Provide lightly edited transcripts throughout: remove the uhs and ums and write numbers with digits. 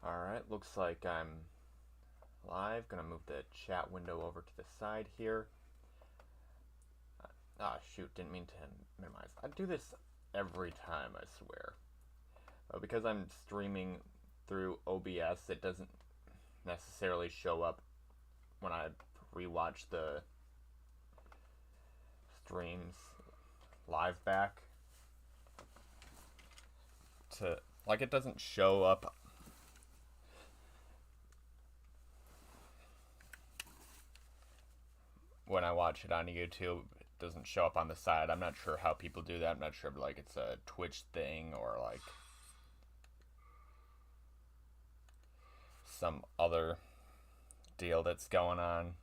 Alright, looks like I'm live. Gonna move the chat window over to the side here. Shoot, didn't mean to minimize. I do this every time, I swear. Because I'm streaming through OBS, it doesn't necessarily show up when I rewatch the streams live back. It doesn't show up when I watch it on YouTube. It doesn't show up on the side. I'm not sure how people do that. I'm not sure if it's a Twitch thing or some other deal that's going on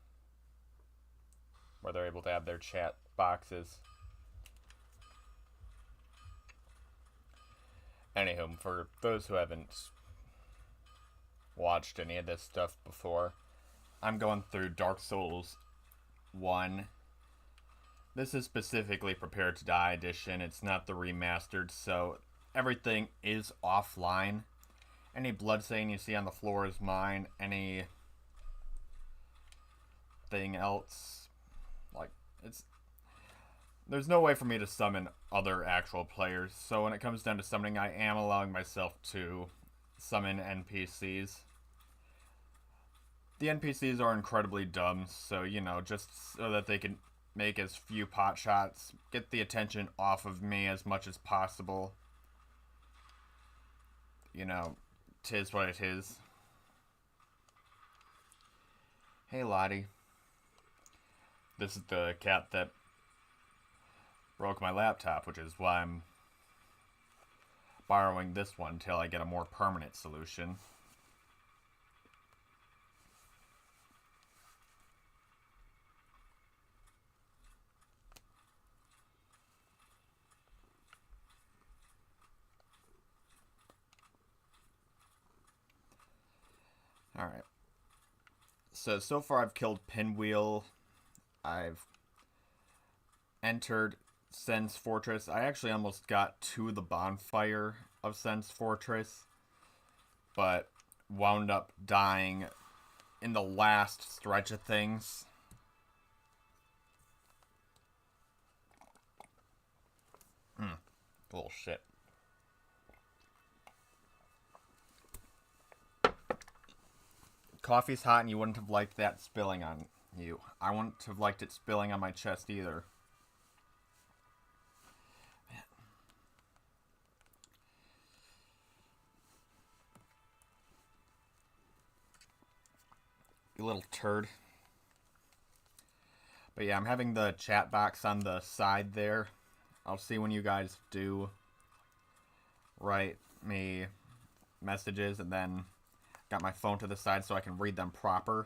where they're able to have their chat boxes. Anywho, for those who haven't watched any of this stuff before, I'm going through Dark Souls 1. This is specifically Prepare to Die edition. It's not the remastered, so everything is offline. Any bloodstain you see on the floor is mine. Anything else, there's no way for me to summon other actual players. So when it comes down to summoning, I am allowing myself to summon NPCs. The NPCs are incredibly dumb, so, just so that they can make as few pot shots, get the attention off of me as much as possible. Tis what it is. Hey, Lottie. This is the cat that broke my laptop, which is why I'm borrowing this one until I get a more permanent solution. Alright. So far I've killed Pinwheel. I've entered Sen's Fortress. I actually almost got to the bonfire of Sen's Fortress, but wound up dying in the last stretch of things. Bullshit. Coffee's hot and you wouldn't have liked that spilling on you. I wouldn't have liked it spilling on my chest either. Man. You little turd. But yeah, I'm having the chat box on the side there. I'll see when you guys do write me messages, and then got my phone to the side so I can read them proper.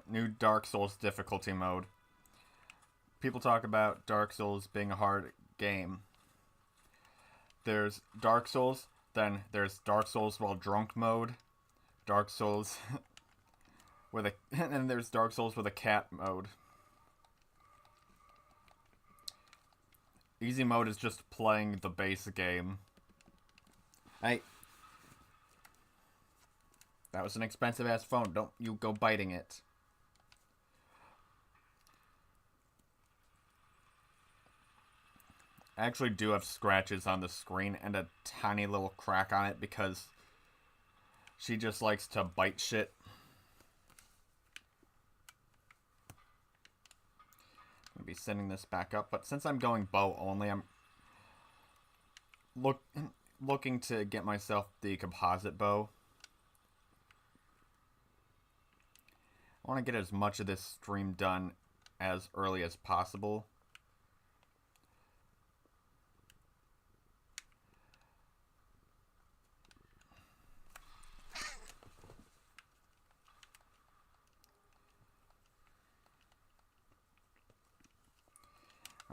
New Dark Souls difficulty mode. People talk about Dark Souls being a hard game. There's Dark Souls, then there's Dark Souls while drunk mode, Dark Souls with a, and then there's Dark Souls with a cat mode. Easy mode is just playing the base game. Hey, that was an expensive ass phone. Don't you go biting it. I actually do have scratches on the screen and a tiny little crack on it because she just likes to bite shit. I'm gonna be sending this back up, but since I'm going bow only, I'm looking to get myself the composite bow. I want to get as much of this stream done as early as possible.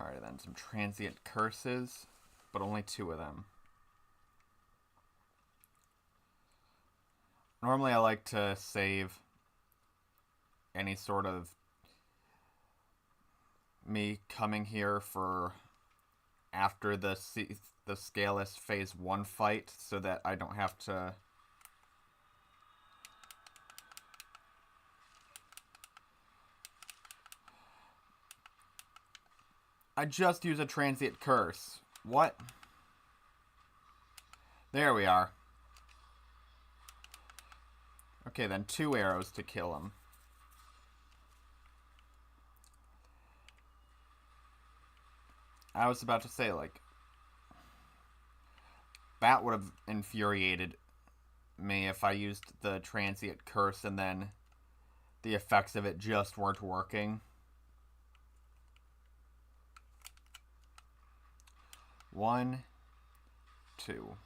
Alright, then some transient curses, but only 2 of them. Normally I like to save any sort of me coming here for after the Scaleless Phase 1 fight so that I don't have to... I just use a Transient Curse. What? There we are. Okay, then 2 arrows to kill him. I was about to say, like, that would have infuriated me if I used the Transient Curse and then the effects of it just weren't working. 1, 2.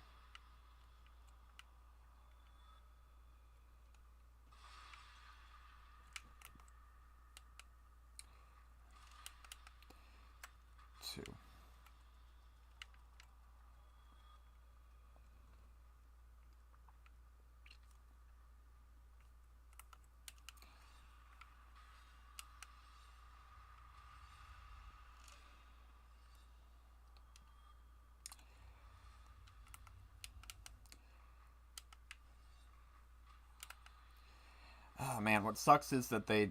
Oh man, what sucks is that they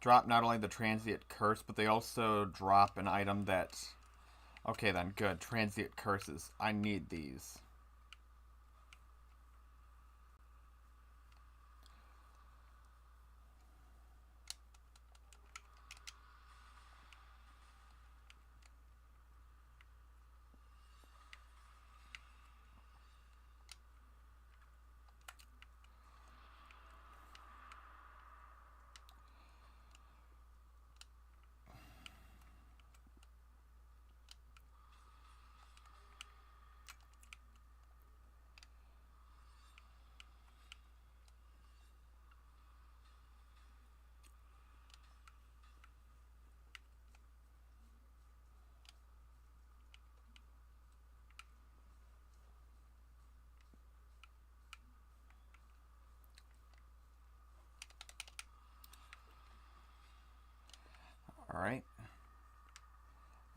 drop not only the Transient Curse, but they also drop an item that... Okay then, good. Transient Curses. I need these. Alright.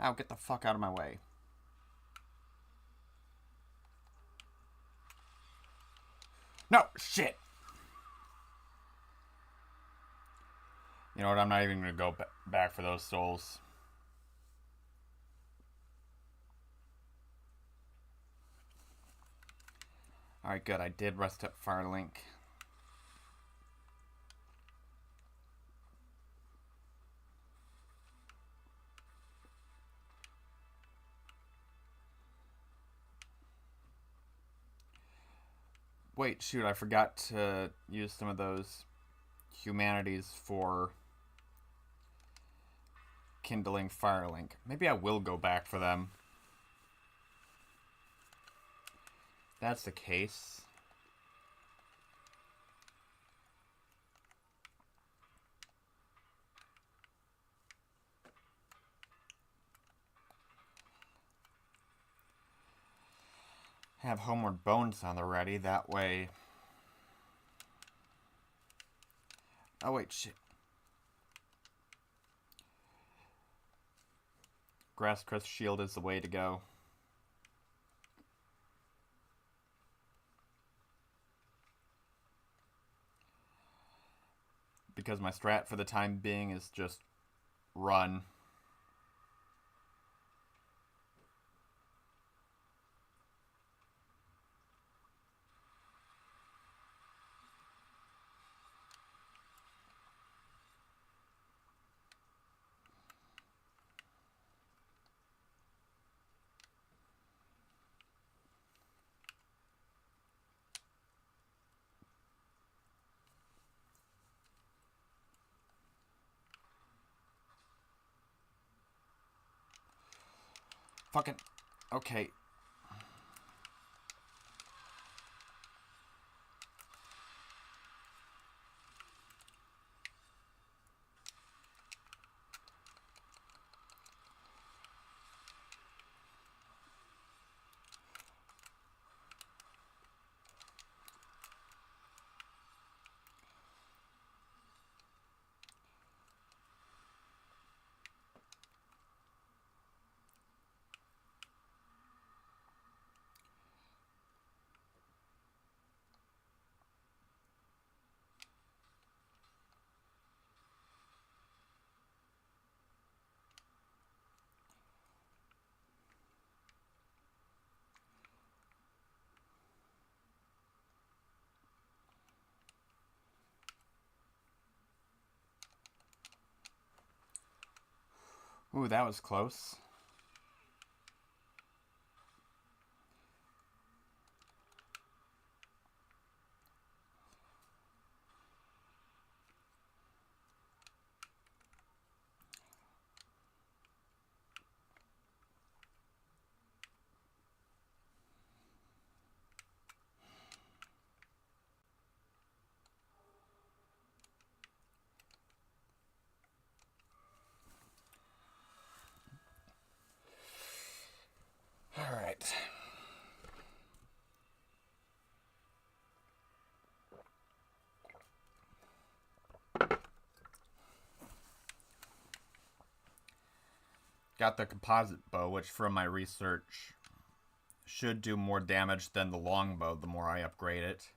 Ow, get the fuck out of my way. No, shit! You know what, I'm not even going to go back for those souls. Alright, good. I did rest up Firelink. Wait, shoot, I forgot to use some of those humanities for kindling Firelink. Maybe I will go back for them. If that's the case. Have Homeward Bones on the ready, that way... Oh wait, shit. Grasscrest Shield is the way to go. Because my strat for the time being is just run. Fucking... Okay. Ooh, that was close. All right. Got the composite bow, which from my research should do more damage than the longbow the more I upgrade it.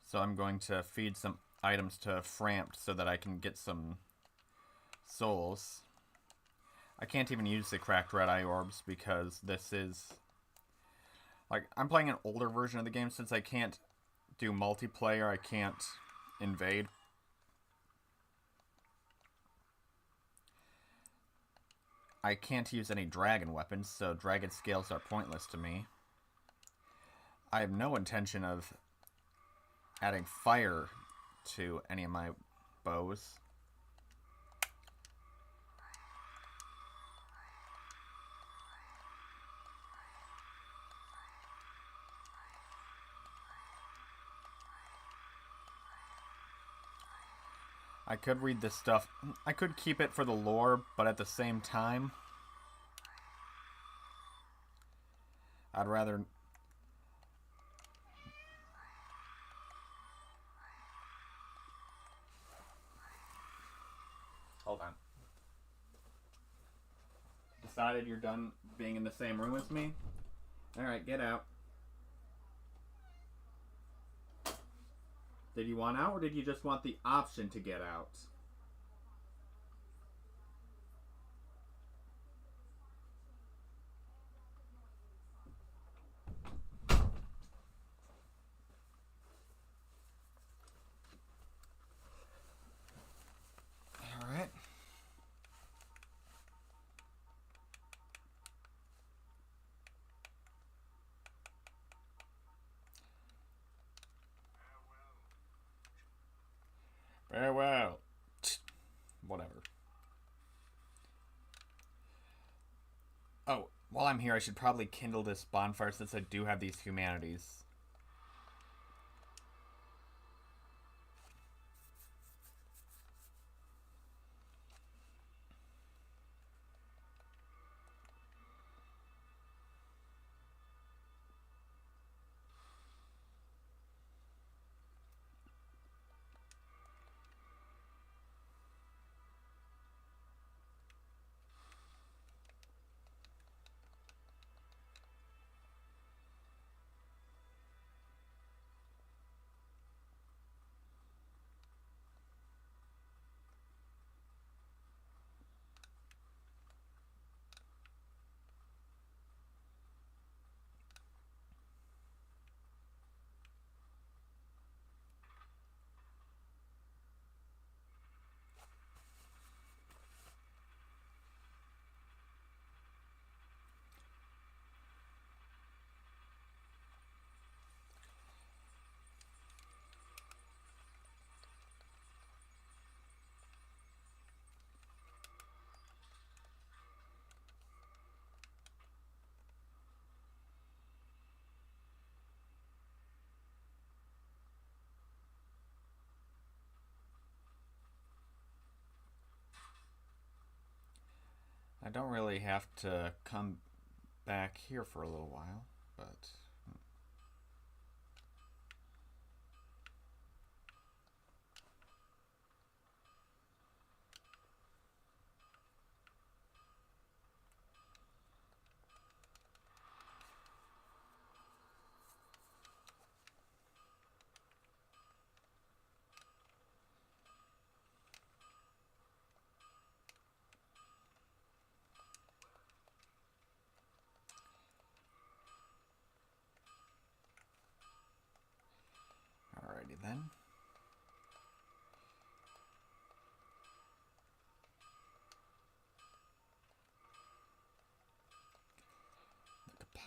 So I'm going to feed some items to Frampt so that I can get some souls. I can't even use the cracked red eye orbs because this is... Like, I'm playing an older version of the game since I can't do multiplayer, I can't invade. I can't use any dragon weapons, so dragon scales are pointless to me. I have no intention of adding fire to any of my bows. I could read this stuff. I could keep it for the lore, but at the same time, I'd rather... Hold on. Decided you're done being in the same room as me? Alright, get out. Did you want out, or did you just want the option to get out? Alright. Farewell. Whatever. Oh, while I'm here, I should probably kindle this bonfire since I do have these humanities. I don't really have to come back here for a little while, but...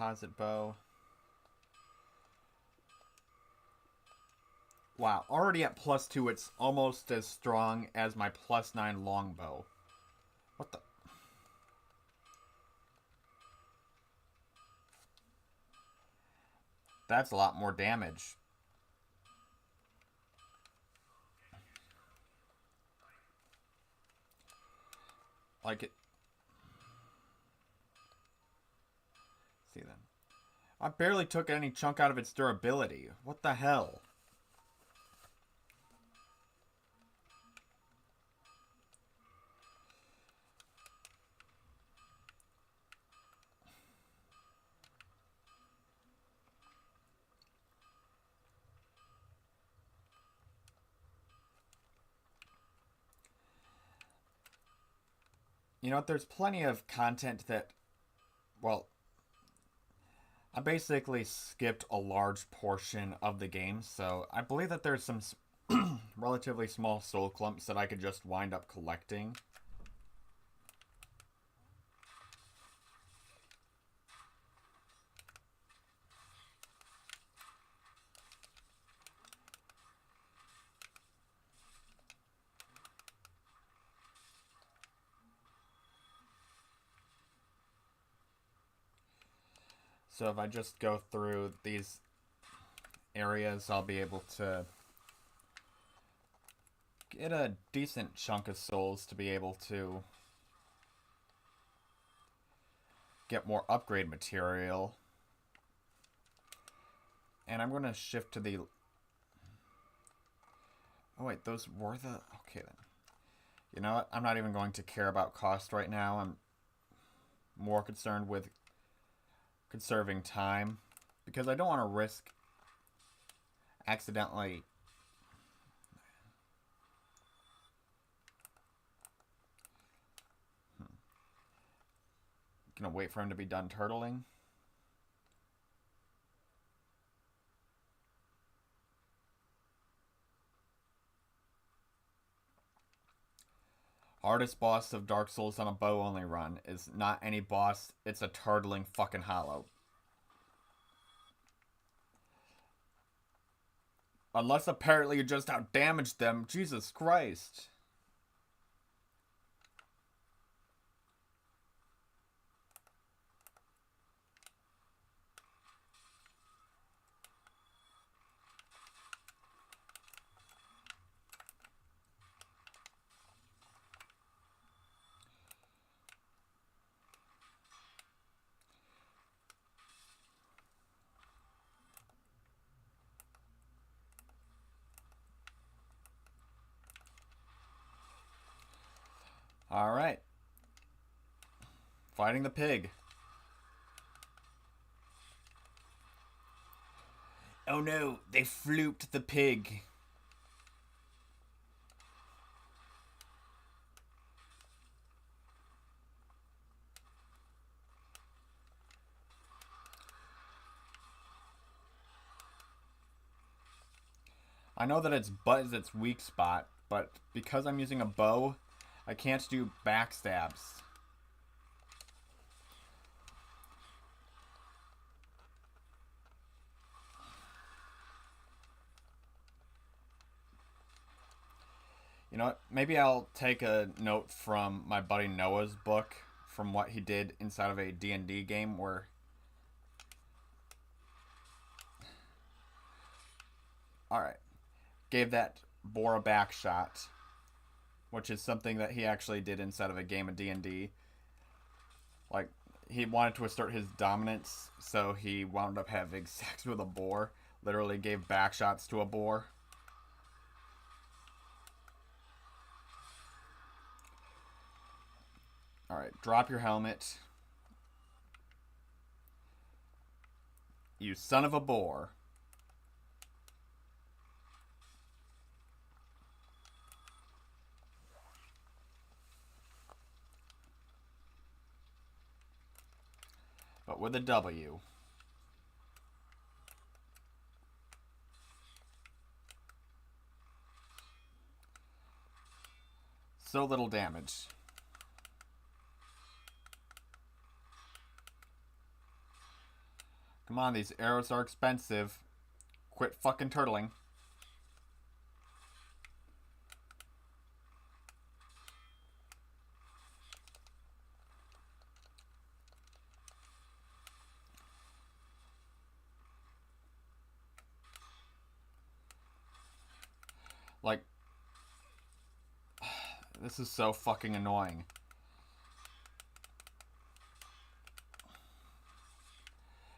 composite bow. Wow, already at +2, it's almost as strong as my +9 longbow. What the? That's a lot more damage. Like it. See then. I barely took any chunk out of its durability. What the hell? You know what? There's plenty of content that, well, I basically skipped a large portion of the game, so I believe that there's some relatively small soul clumps that I could just wind up collecting. So if I just go through these areas, I'll be able to get a decent chunk of souls to be able to get more upgrade material. And I'm going to shift to the... Oh wait, those were the... Okay then. You know what? I'm not even going to care about cost right now. I'm more concerned with conserving time, because I don't want to risk accidentally gonna wait for him to be done turtling. Hardest boss of Dark Souls on a bow only run is not any boss, it's a turtling fucking hollow. Unless apparently you just outdamaged them. Jesus Christ. Alright. Fighting the pig. Oh no, they flooped the pig. I know that its butt is its weak spot, but because I'm using a bow, I can't do backstabs. You know what? Maybe I'll take a note from my buddy Noah's book, from what he did inside of a D&D game where... Alright. Gave that boar a back shot, which is something that he actually did inside of a game of D&D. Like, he wanted to assert his dominance, so he wound up having sex with a boar. Literally gave back shots to a boar. Alright, drop your helmet. You son of a boar. But with a W. So little damage. Come on, these arrows are expensive. Quit fucking turtling. Like, this is so fucking annoying.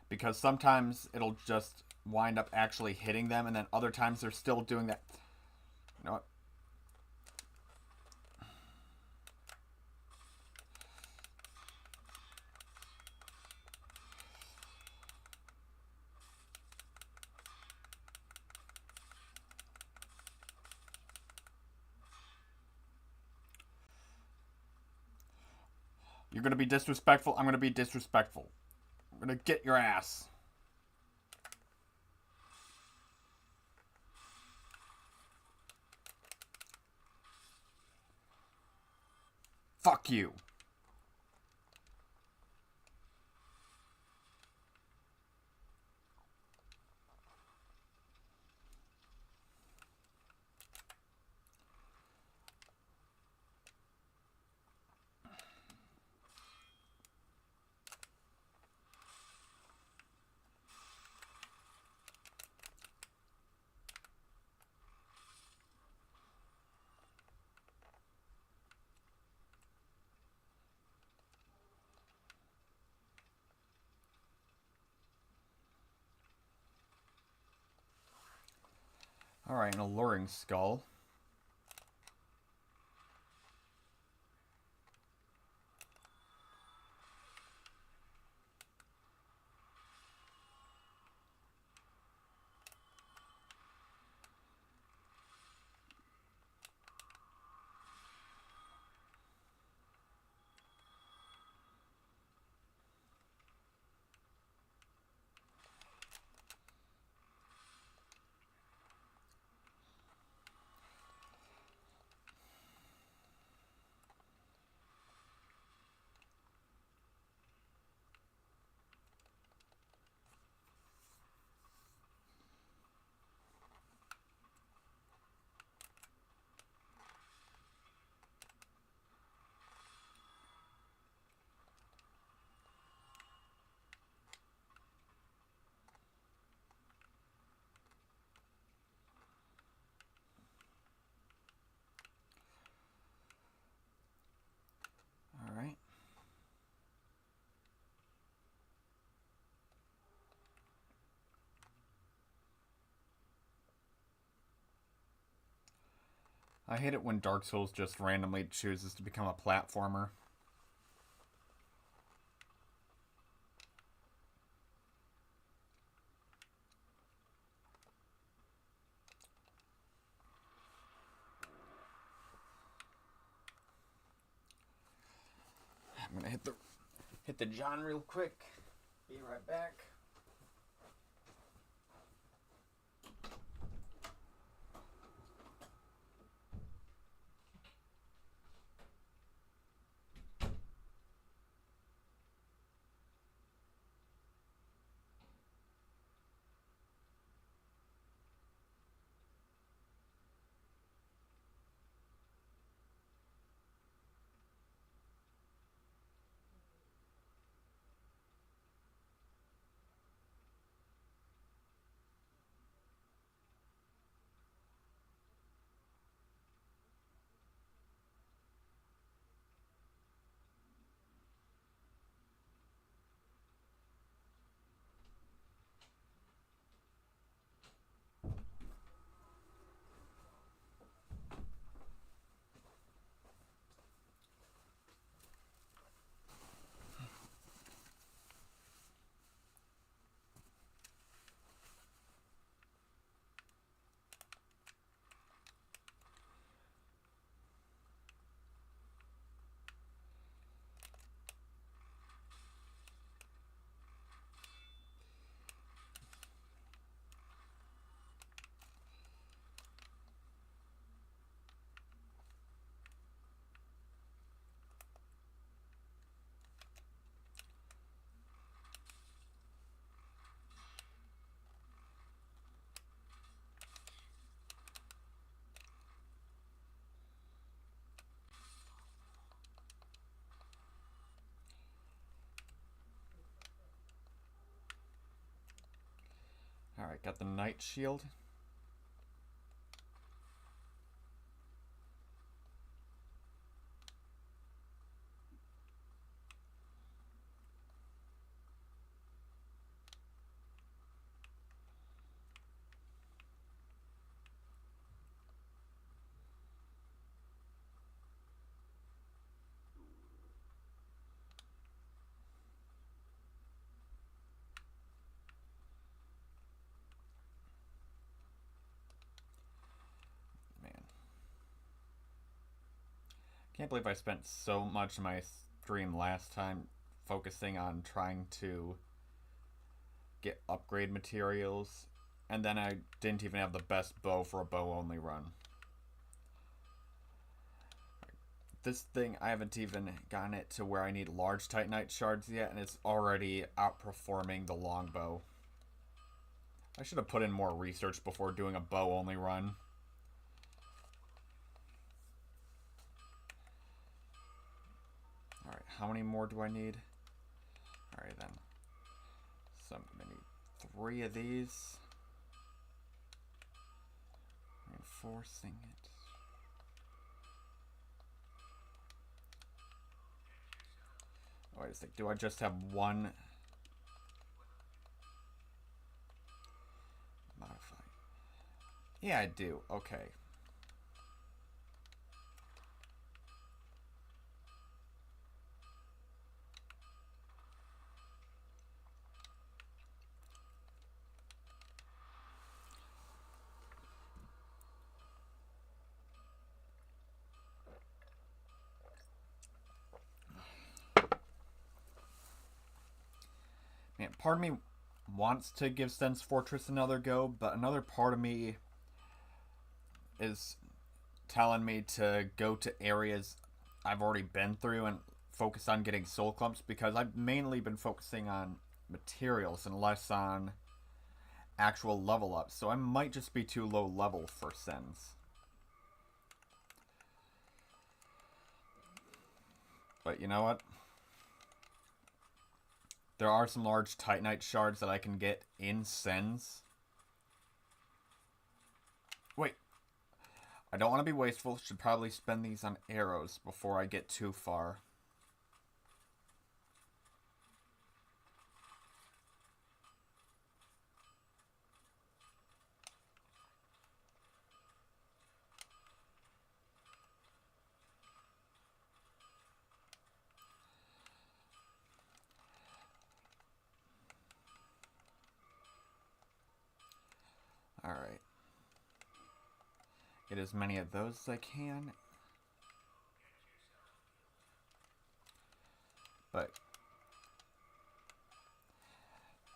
Because sometimes it'll just wind up actually hitting them, and then other times they're still doing that. You know what? You're gonna be disrespectful. I'm gonna be disrespectful. I'm gonna get your ass. Fuck you. Alright, an alluring skull. Alright. I hate it when Dark Souls just randomly chooses to become a platformer. I'm gonna hit the John real quick. Be right back. Alright, got the Night Shield. Can't believe I spent so much of my stream last time focusing on trying to get upgrade materials, and then I didn't even have the best bow for a bow only run. This thing, I haven't even gotten it to where I need large Titanite shards yet, and it's already outperforming the longbow. I should have put in more research before doing a bow only run. Alright, how many more do I need? Alright then. I need 3 of these. Reinforcing it. Wait a sec, do I just have one modify? Yeah, I do. Okay. Man, part of me wants to give Sen's Fortress another go, but another part of me is telling me to go to areas I've already been through and focus on getting soul clumps, because I've mainly been focusing on materials and less on actual level ups, so I might just be too low level for Sen's. But you know what? There are some large Titanite shards that I can get in Sen's. Wait. I don't want to be wasteful. Should probably spend these on arrows before I get too far. Alright. Get as many of those as I can. But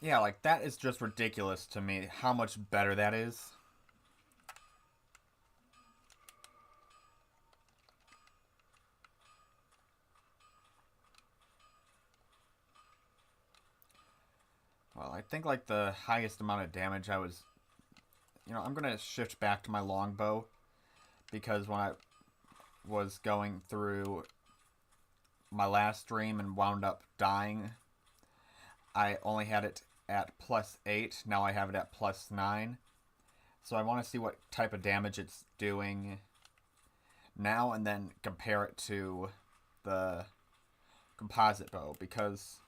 yeah, like, that is just ridiculous to me, how much better that is. Well, I think, like, the highest amount of damage I was... You know, I'm going to shift back to my longbow, because when I was going through my last stream and wound up dying, I only had it at +8. Now I have it at +9. So I want to see what type of damage it's doing now, and then compare it to the composite bow, because...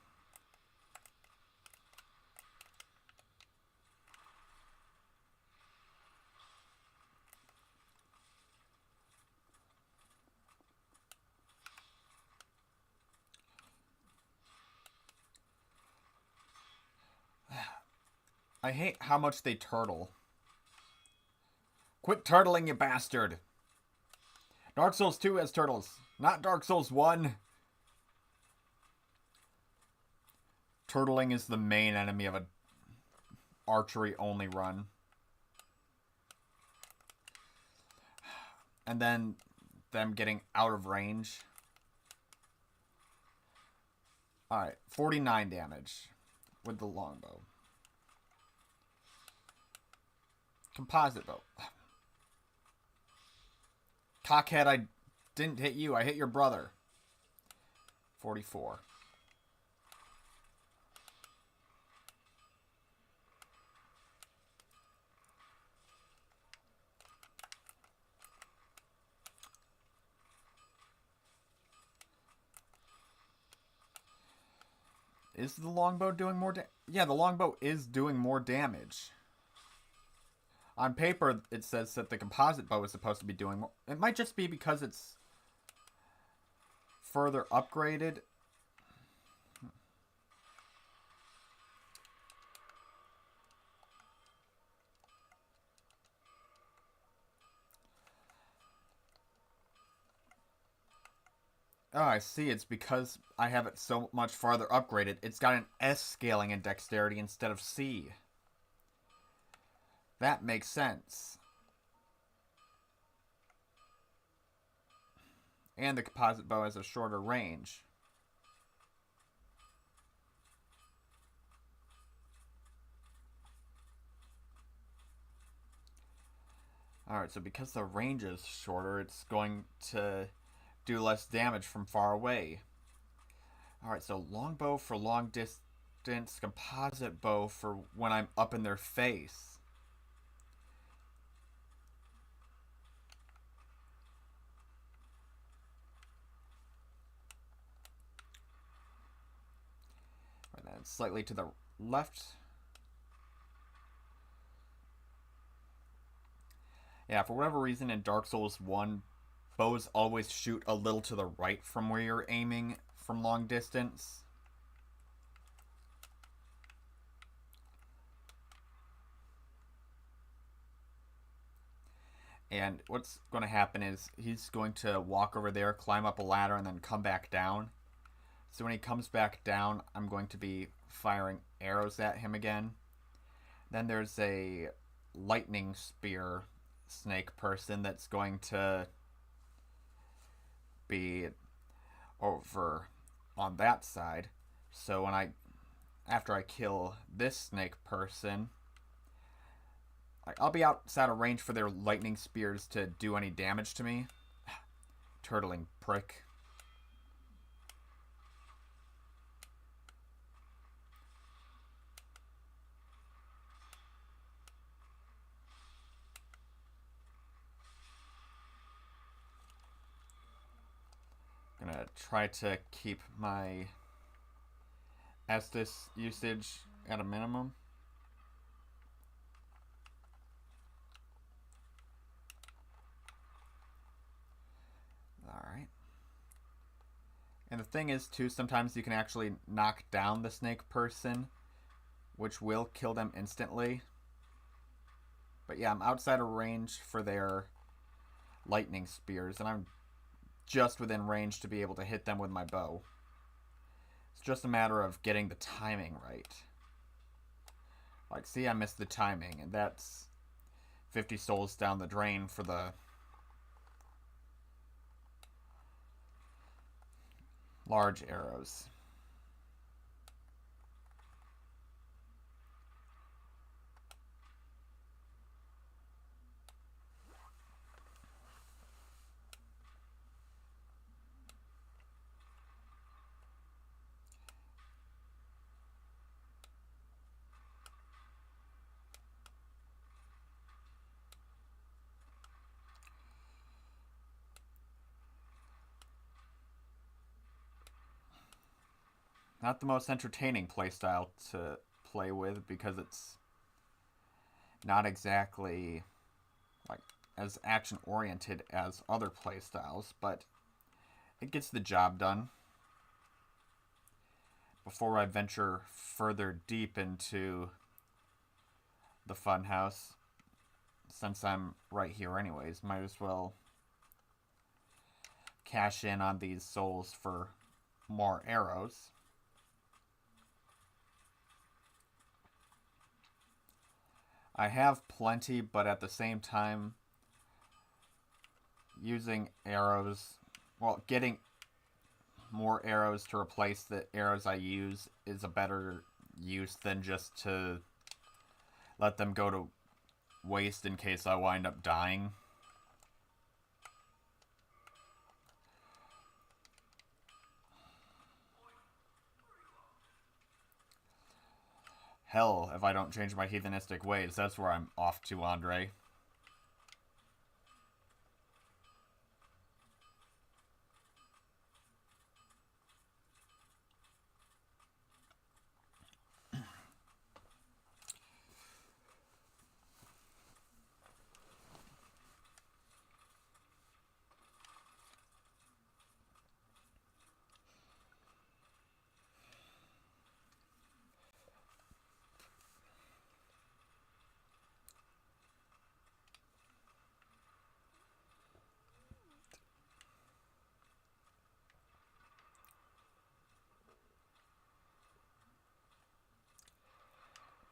I hate how much they turtle. Quit turtling, you bastard! Dark Souls 2 has turtles, not Dark Souls 1. Turtling is the main enemy of a archery-only run. And then them getting out of range. Alright, 49 damage with the longbow. Composite bow. Cockhead, I didn't hit you. I hit your brother. 44. Is the longbow doing more yeah, the longbow is doing more damage. On paper, it says that the composite bow is supposed to be doing more. It might just be because it's further upgraded. Oh, I see. It's because I have it so much farther upgraded. It's got an S scaling in dexterity instead of C. That makes sense. And the composite bow has a shorter range. Alright, so because the range is shorter, it's going to do less damage from far away. Alright, so longbow for long distance, composite bow for when I'm up in their face. And then slightly to the left. Yeah, for whatever reason in Dark Souls 1, bows always shoot a little to the right from where you're aiming from long distance. And what's going to happen is he's going to walk over there, climb up a ladder, and then come back down. So when he comes back down, I'm going to be firing arrows at him again. Then there's a lightning spear snake person that's going to be over on that side. So after I kill this snake person, I'll be outside of range for their lightning spears to do any damage to me. Turtling prick. Gonna try to keep my Estus usage at a minimum. Alright. And the thing is, too, sometimes you can actually knock down the snake person, which will kill them instantly. But yeah, I'm outside of range for their lightning spears, and I'm just within range to be able to hit them with my bow. It's just a matter of getting the timing right. Like, see, I missed the timing, and that's 50 souls down the drain for the large arrows. Not the most entertaining playstyle to play with because it's not exactly like as action oriented as other playstyles, but it gets the job done. Before I venture further deep into the funhouse, since I'm right here anyways, might as well cash in on these souls for more arrows. I have plenty, but at the same time, using arrows, well, getting more arrows to replace the arrows I use is a better use than just to let them go to waste in case I wind up dying. Hell, if I don't change my heathenistic ways, that's where I'm off to, Andre.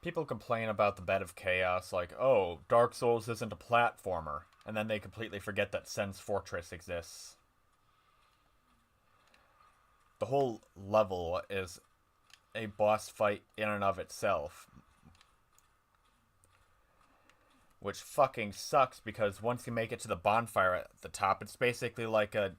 People complain about the Bed of Chaos, like, oh, Dark Souls isn't a platformer, and then they completely forget that Sen's Fortress exists. The whole level is a boss fight in and of itself. Which fucking sucks, because once you make it to the bonfire at the top, it's basically like a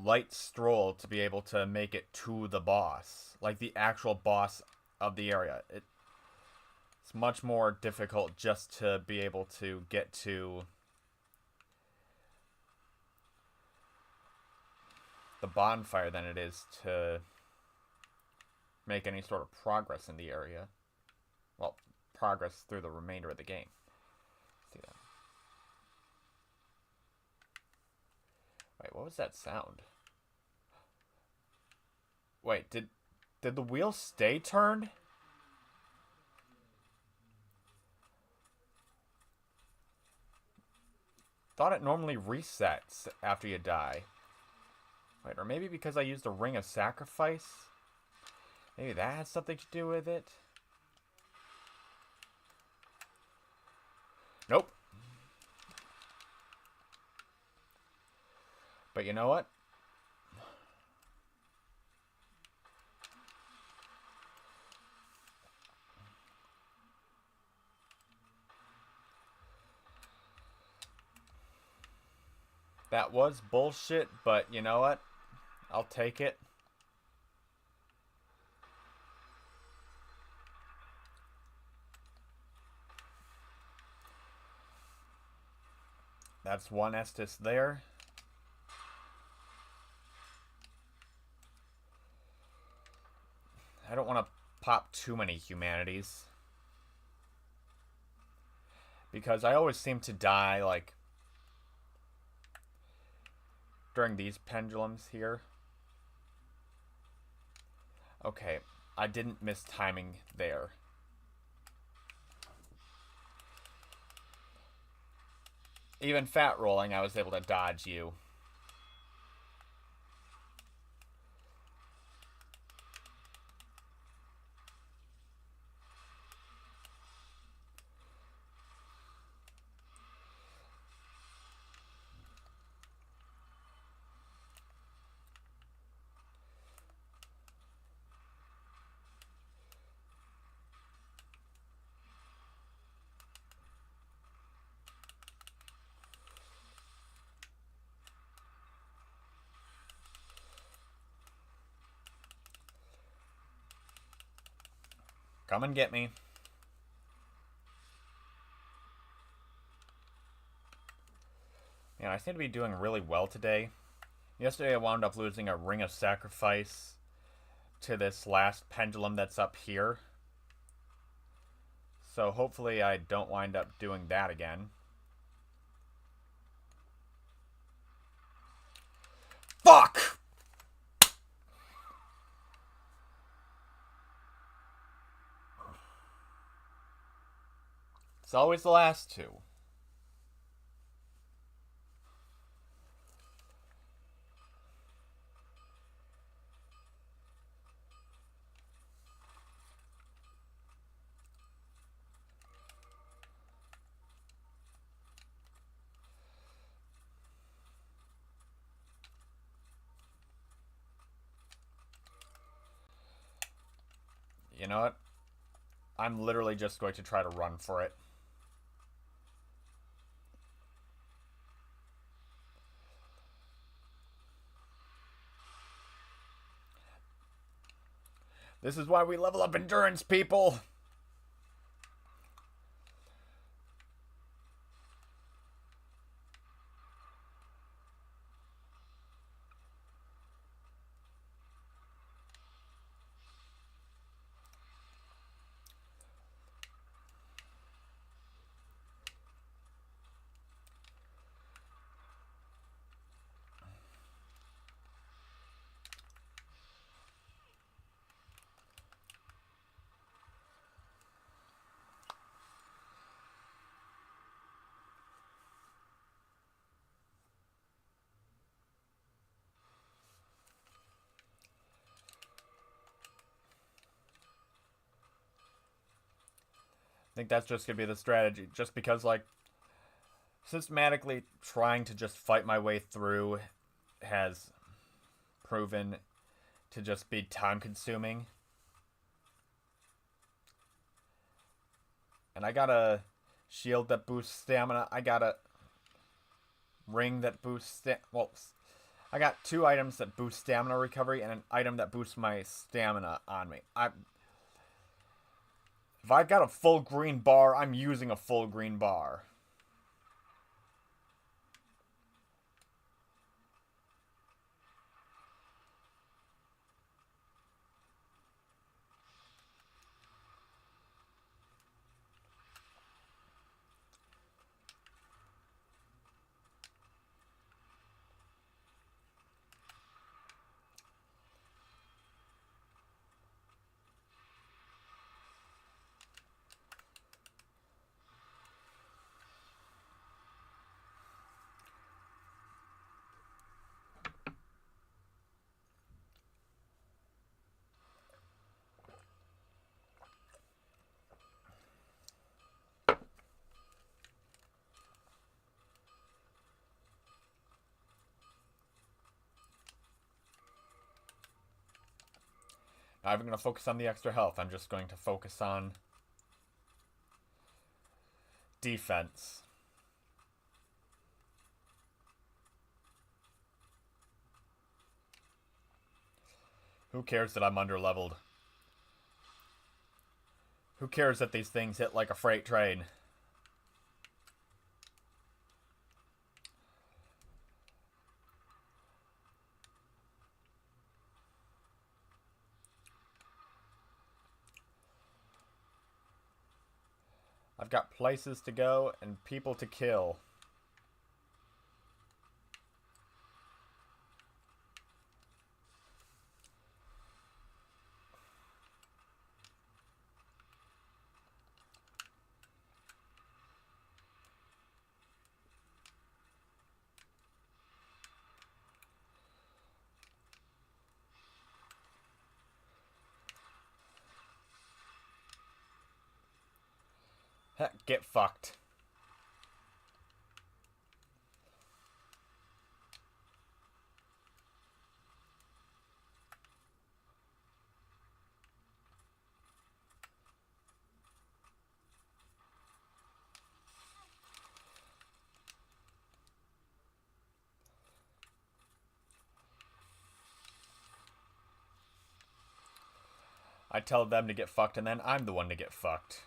light stroll to be able to make it to the boss. Like the actual boss of the area. It's much more difficult just to be able to get to the bonfire than it is to make any sort of progress in the area. Well, progress through the remainder of the game. Let's see that. Wait, what was that sound? Wait, did the wheel stay turned? Thought it normally resets after you die. Wait, or maybe because I used a Ring of Sacrifice? Maybe that has something to do with it? Nope. But you know what? That was bullshit, but you know what? I'll take it. That's one Estus there. I don't want to pop too many humanities. Because I always seem to die, like, during these pendulums here. Okay, I didn't miss timing there. Even fat rolling, I was able to dodge you. Come and get me. Man, I seem to be doing really well today. Yesterday I wound up losing a Ring of Sacrifice to this last pendulum that's up here. So hopefully I don't wind up doing that again. Fuck! It's always the last two. You know what? I'm literally just going to try to run for it. This is why we level up endurance, people! I think that's just gonna be the strategy. Just because, like, systematically trying to just fight my way through has proven to just be time consuming. And I got a shield that boosts stamina. I got a ring that boosts well, I got 2 items that boost stamina recovery and an item that boosts my stamina on me. If I've got a full green bar, I'm using a full green bar. I'm going to focus on the extra health. I'm just going to focus on defense. Who cares that I'm underleveled? Who cares that these things hit like a freight train? I've got places to go and people to kill. Heck, get fucked. I tell them to get fucked and then I'm the one to get fucked.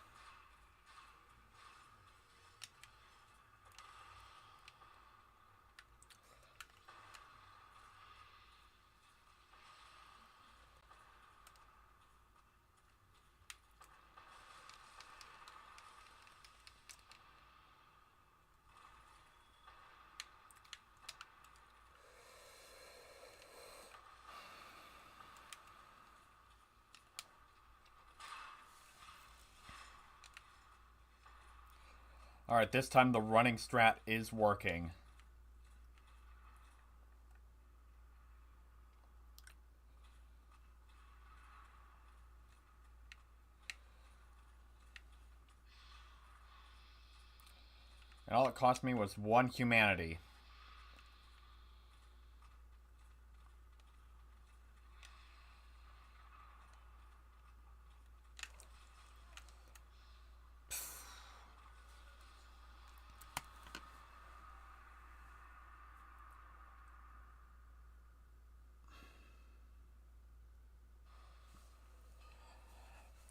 Alright, this time the running strat is working. And all it cost me was 1 humanity.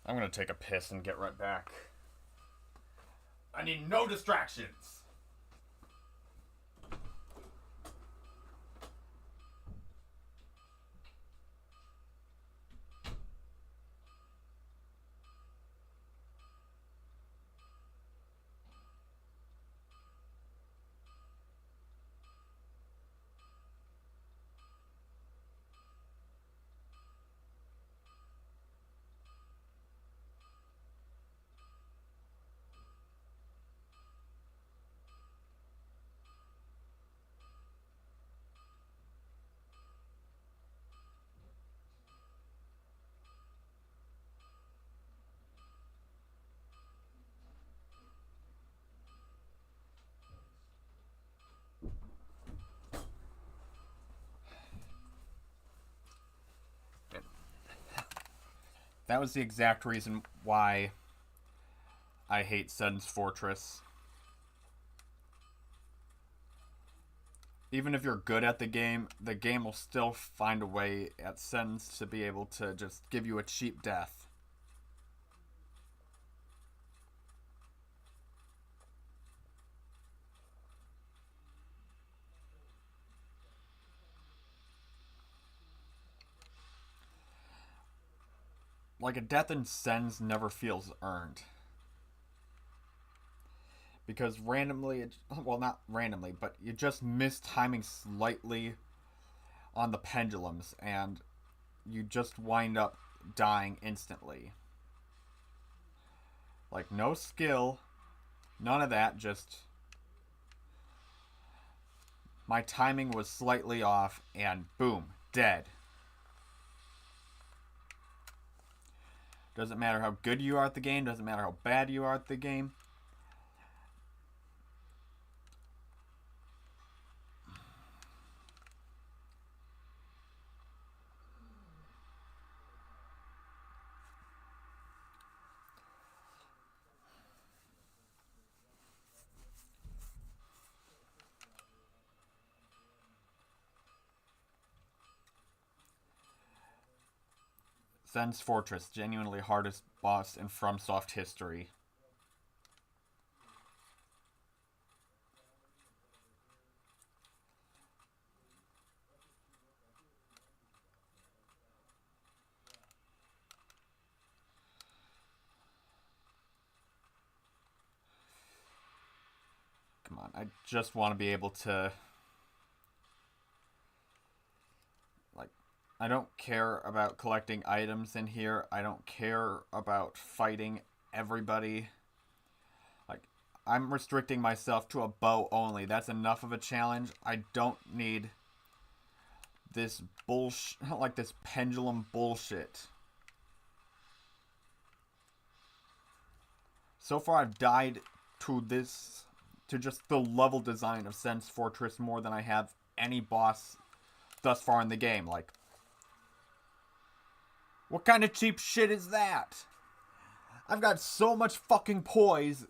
I'm gonna take a piss and get right back. I need no distractions. That was the exact reason why I hate Sen's Fortress. Even if you're good at the game will still find a way at Sen's to be able to just give you a cheap death. Like, a death in Sen's never feels earned. Because randomly, well, not randomly, but you just miss timing slightly on the pendulums, and you just wind up dying instantly. Like, no skill, none of that, just my timing was slightly off, and boom, dead. Doesn't matter how good you are at the game, doesn't matter how bad you are at the game. Sen's Fortress, genuinely hardest boss in FromSoft history. Come on, I just want to be able to... Like, I don't care about collecting items in here. I don't care about fighting everybody. Like, I'm restricting myself to a bow only. That's enough of a challenge. I don't need this bullshit, like this pendulum bullshit. So far I've died to just the level design of Sen's Fortress more than I have any boss thus far in the game. Like, what kind of cheap shit is that? I've got so much fucking poise.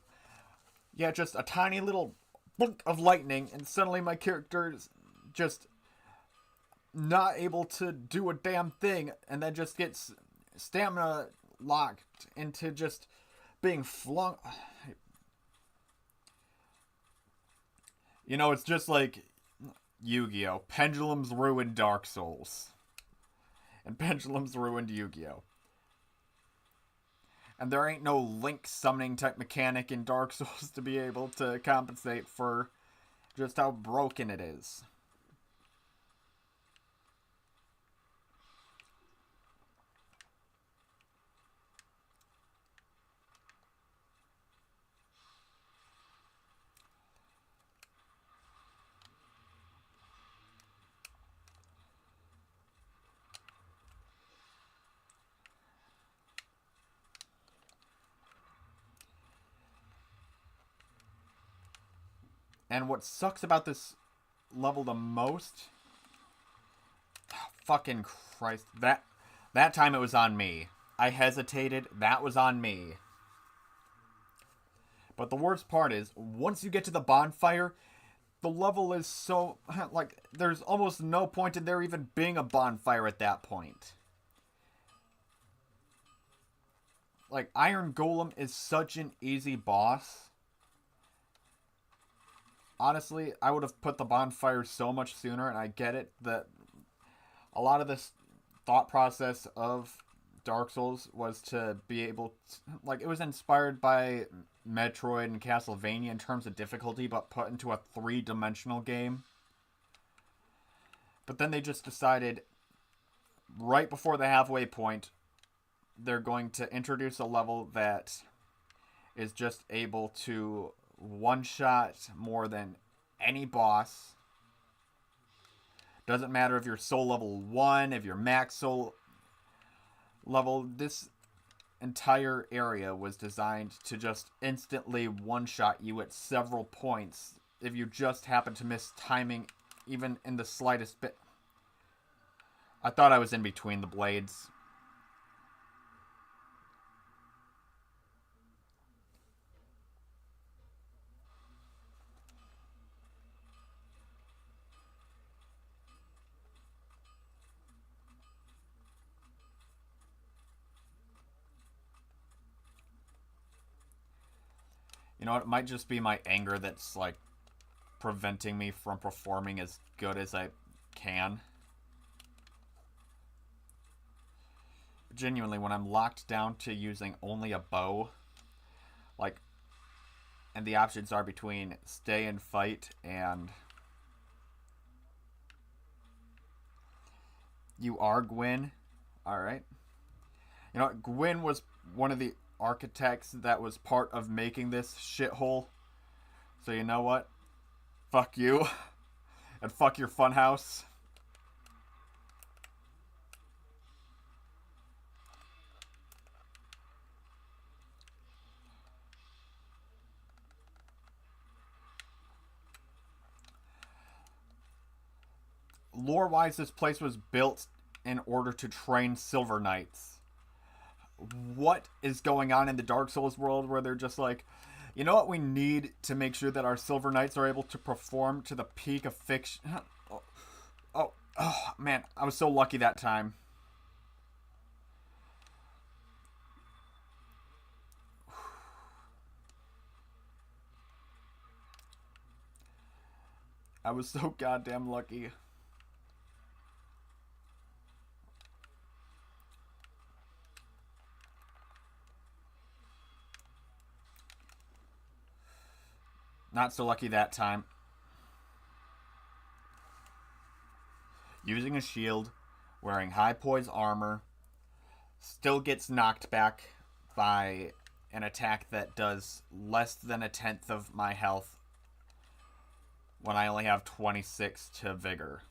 Yeah, just a tiny little blink of lightning, and suddenly my character's just not able to do a damn thing, and then just gets stamina locked into just being flung. You know, it's just like Yu-Gi-Oh! Pendulums ruined Dark Souls. And Pendulums ruined Yu-Gi-Oh! And there ain't no Link summoning type mechanic in Dark Souls to be able to compensate for just how broken it is. And what sucks about this level the most... Oh, fucking Christ. That time it was on me. I hesitated. That was on me. But the worst part is, once you get to the bonfire, the level is so... Like, there's almost no point in there even being a bonfire at that point. Like, Iron Golem is such an easy boss. Honestly, I would have put the bonfire so much sooner, and I get it that a lot of this thought process of Dark Souls was to be able to, like, it was inspired by Metroid and Castlevania in terms of difficulty, but put into a 3-dimensional game. But then they just decided, right before the halfway point, they're going to introduce a level that is just able to one-shot more than any boss. Doesn't matter if you're soul level 1, if you're max soul level. This entire area was designed to just instantly one-shot you at several points if you just happen to miss timing even in the slightest bit. I thought I was in between the blades. You know what? It might just be my anger that's, like, preventing me from performing as good as I can. Genuinely, when I'm locked down to using only a bow, like, and the options are between stay and fight and you are Gwyn. Alright. You know what? Gwyn was one of the architects that was part of making this shithole. So you know what? Fuck you. And fuck your funhouse. Lore-wise, this place was built in order to train Silver Knights. What is going on in the Dark Souls world where they're just like, you know what we need to make sure that our Silver Knights are able to perform to the peak of fiction? Oh, man, I was so lucky that time. I was so goddamn lucky. Not so lucky that time. Using a shield, wearing high poise armor, still gets knocked back by an attack that does less than a tenth of my health when I only have 26 to vigor.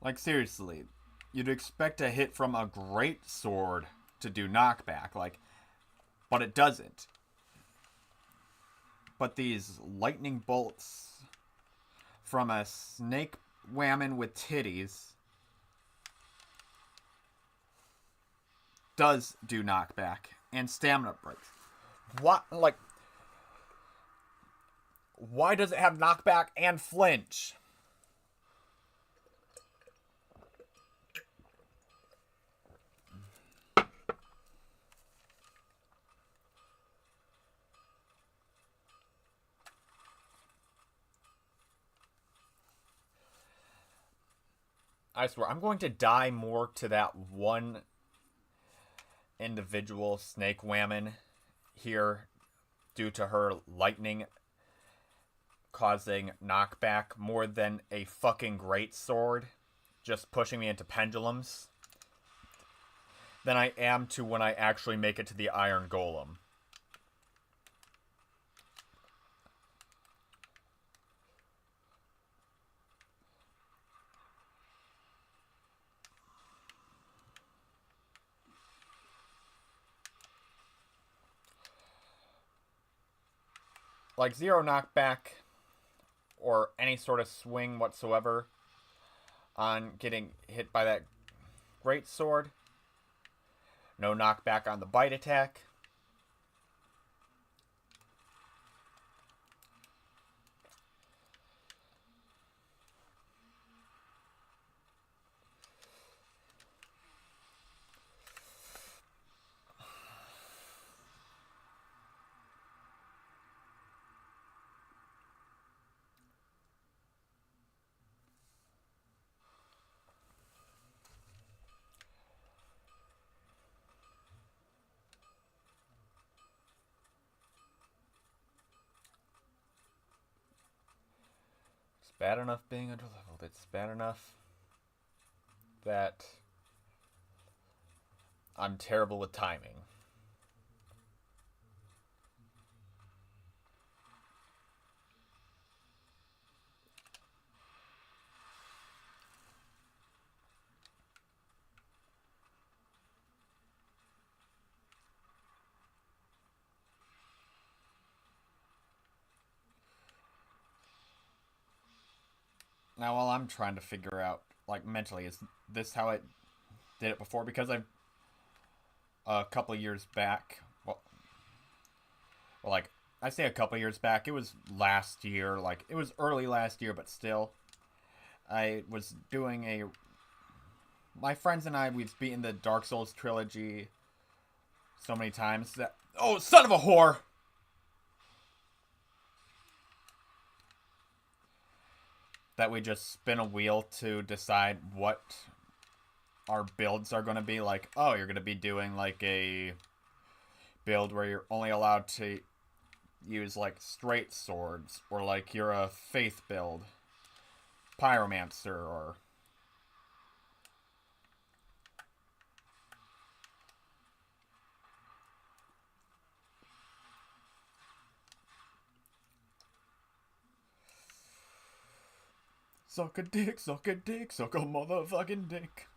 Like, seriously, you'd expect a hit from a great sword to do knockback, like, but it doesn't. But these lightning bolts from a snake whammon with titties does do knockback and stamina breaks. What? Like, why does it have knockback and flinch? I swear, I'm going to die more to that one individual snake whammon here due to her lightning causing knockback more than a fucking great sword just pushing me into pendulums than I am to when I actually make it to the Iron Golem. Like, zero knockback or any sort of swing whatsoever on getting hit by that great sword. No knockback on the bite attack. It's bad enough being underleveled. It's bad enough that I'm terrible with timing. Now, while I'm trying to figure out, like, mentally, is this how I did it before? Because I've, a couple years back, well, like, I say a couple years back, it was last year, like, it was early last year, but still, I was doing a, my friends and I, we've beaten the Dark Souls trilogy so many times that, oh, son of a whore! That we just spin a wheel to decide what our builds are going to be. Like, oh, you're going to be doing like a build where you're only allowed to use like straight swords, or like you're a faith build, pyromancer, or suck a dick, suck a dick, suck a motherfucking dick.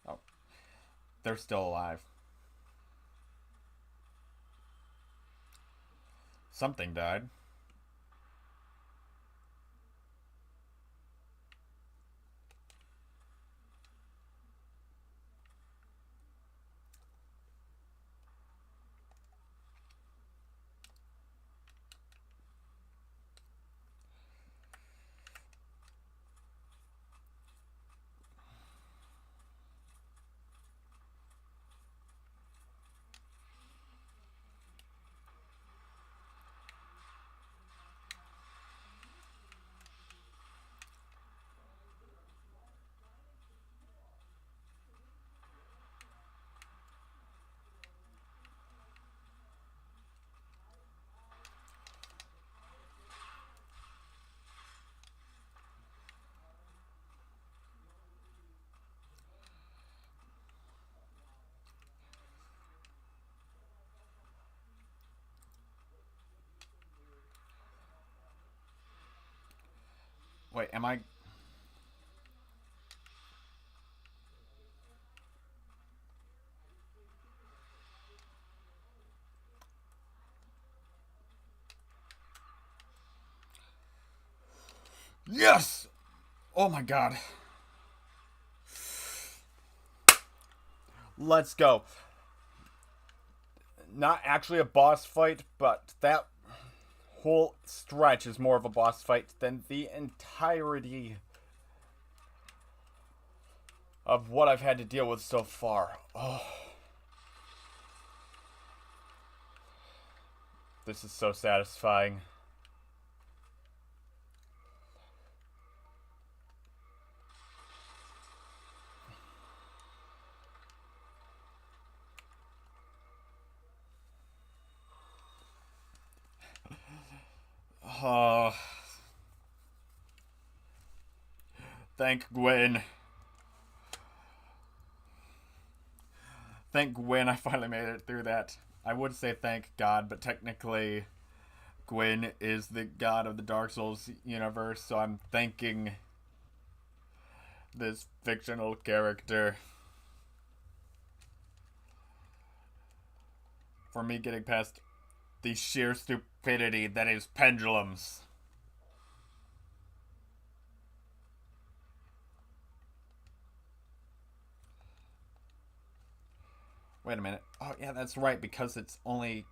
Oh, they're still alive. Something died. Wait, am I? Yes! Oh my god. Let's go. Not actually a boss fight, but that whole stretch is more of a boss fight than the entirety of what I've had to deal with so far. Oh, this is so satisfying. Oh, thank Gwyn. Thank Gwyn I finally made it through that. I would say thank God, but technically Gwyn is the god of the Dark Souls universe, so I'm thanking this fictional character for me getting past the sheer stupidity that is pendulums. Wait a minute. Oh, yeah, that's right, because it's only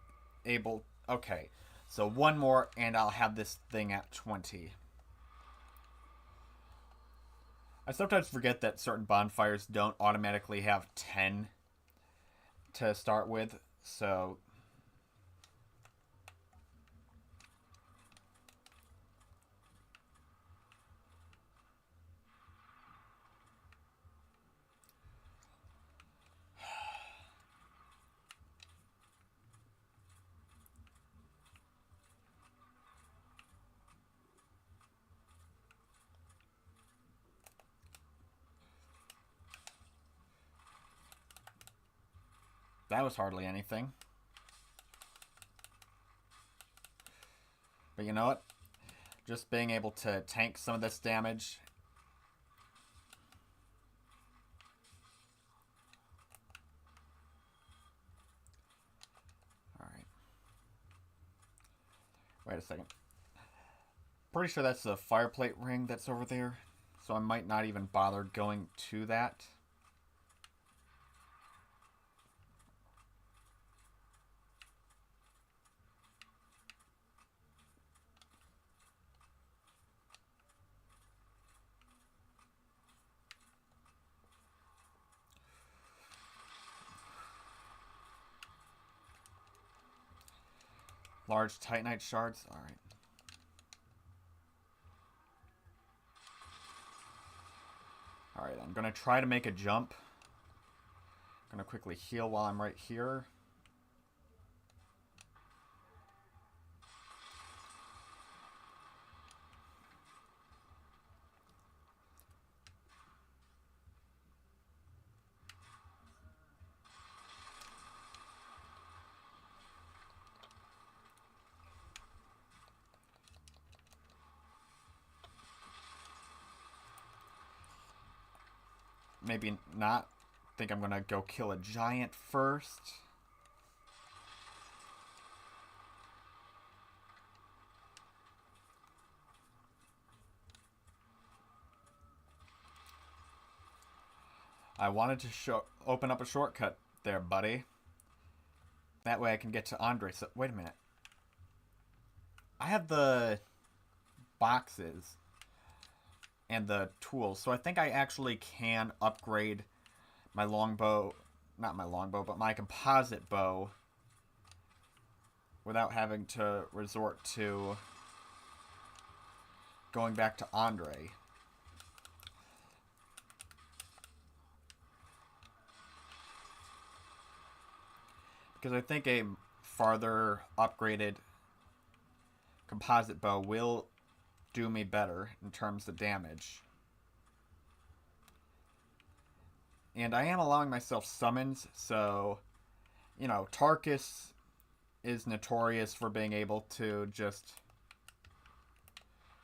able. Okay, so one more, and I'll have this thing at 20. I sometimes forget that certain bonfires don't automatically have 10 to start with, so. That was hardly anything. But you know what? Just being able to tank some of this damage. Alright. Wait a second. Pretty sure that's the fireplate ring that's over there. So I might not even bother going to that. Large titanite shards. Alright. Alright, I'm going to try to make a jump. I'm going to quickly heal while I'm right here. Maybe not. I think I'm going to go kill a giant first. I wanted to open up a shortcut there, buddy. That way I can get to Andre. So, wait a minute. I have the boxes and the tools, so I think I actually can upgrade my longbow, not my longbow, but my composite bow without having to resort to going back to Andre. Because I think a farther upgraded composite bow will do me better in terms of damage. And I am allowing myself summons, so, you know, Tarkus is notorious for being able to just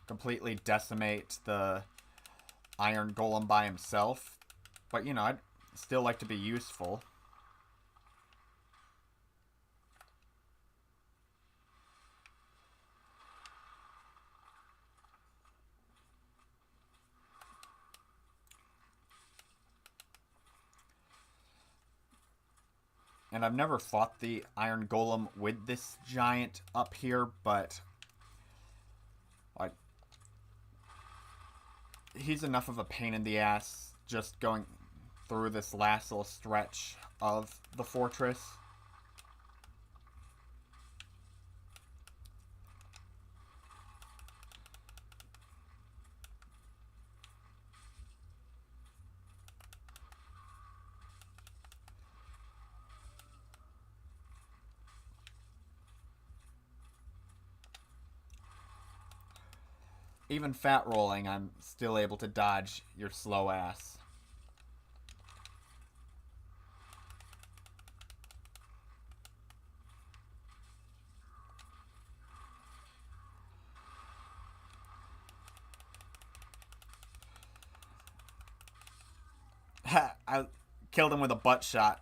completely decimate the Iron Golem by himself. But, you know, I'd still like to be useful. And I've never fought the Iron Golem with this giant up here, but like, he's enough of a pain in the ass just going through this last little stretch of the fortress. Even fat rolling, I'm still able to dodge your slow ass. I killed him with a butt shot.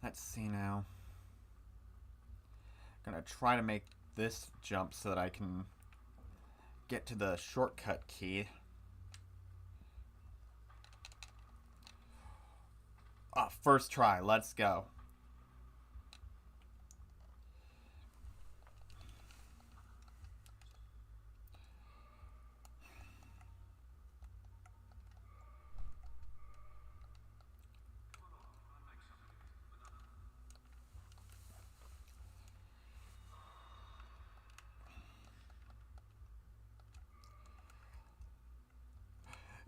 Let's see now. I'm gonna try to make this jump so that I can get to the shortcut key. First try, let's go.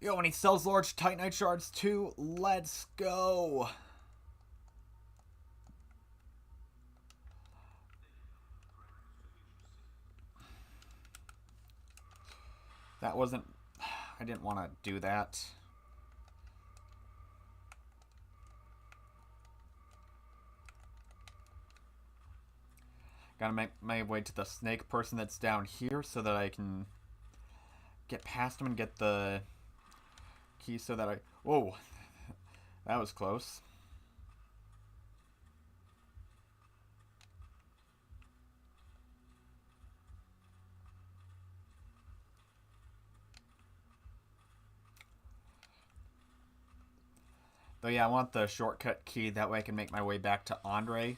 Yo, and he sells large Titanite shards too. Let's go. That wasn't... I didn't want to do that. Gotta make my way to the snake person that's down here so that I can get past him and get the key so that I... Whoa. That was close. Though, yeah, I want the shortcut key. That way I can make my way back to Andre.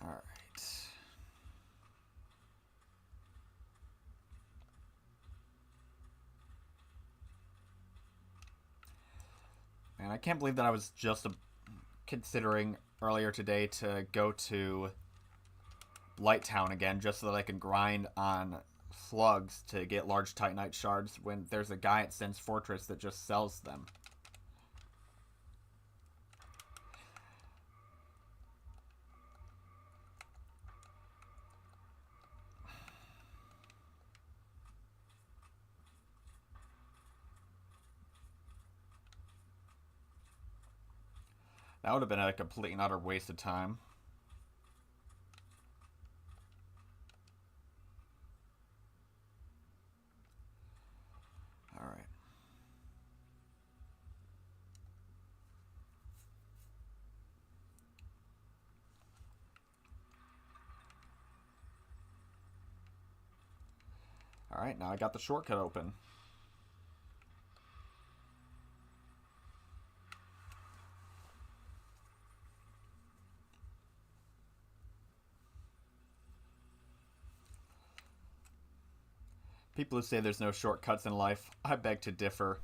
Alright. Man, I can't believe that I was just considering earlier today to go to Light Town again just so that I can grind on slugs to get large Titanite shards when there's a guy at Sen's Fortress that just sells them. That would have been a complete and utter waste of time. Alright. Alright, now I got the shortcut open. People who say there's no shortcuts in life, I beg to differ.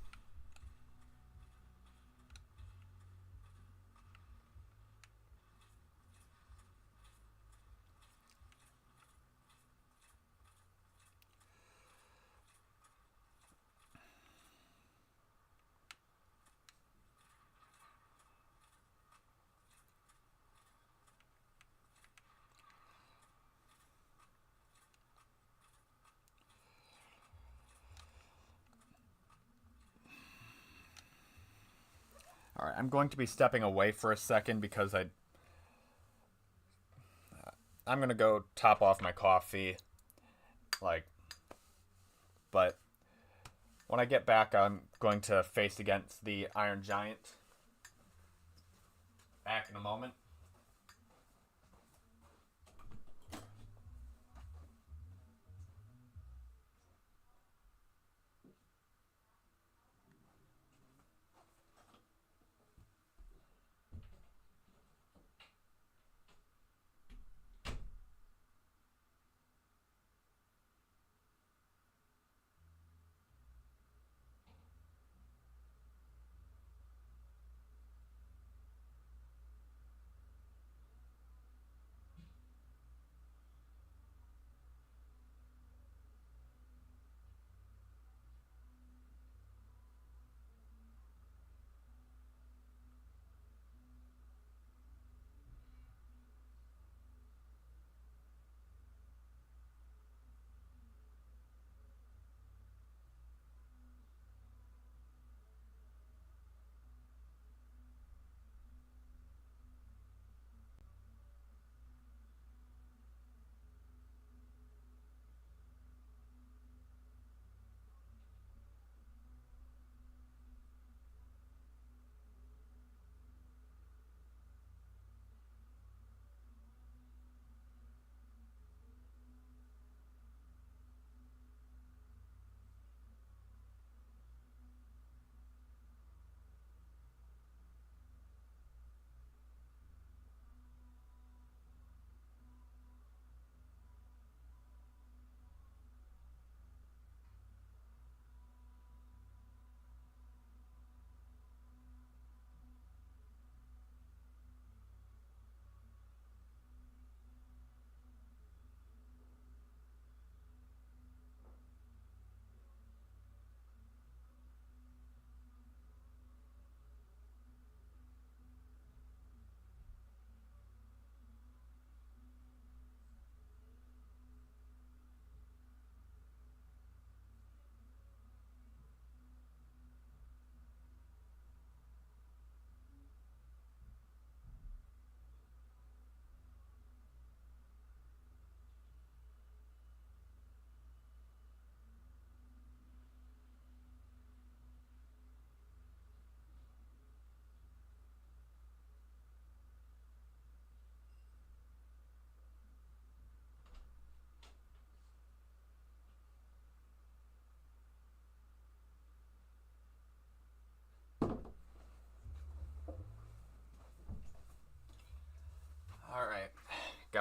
Alright, I'm going to be stepping away for a second because I'm going to go top off my coffee. But when I get back, I'm going to face against the Iron Giant. Back in a moment.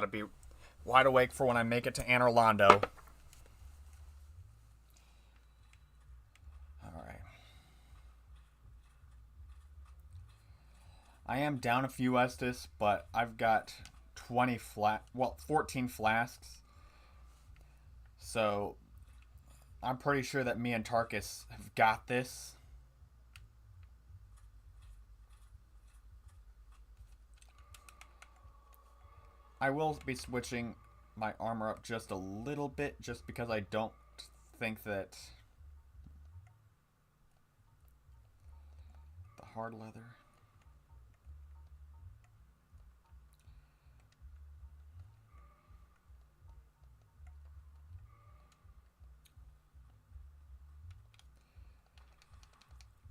be wide awake for when I make it to Anor Londo. Alright. I am down a few Estus, but I've got 14 flasks. So I'm pretty sure that me and Tarkus have got this. I will be switching my armor up just a little bit, just because I don't think that the hard leather.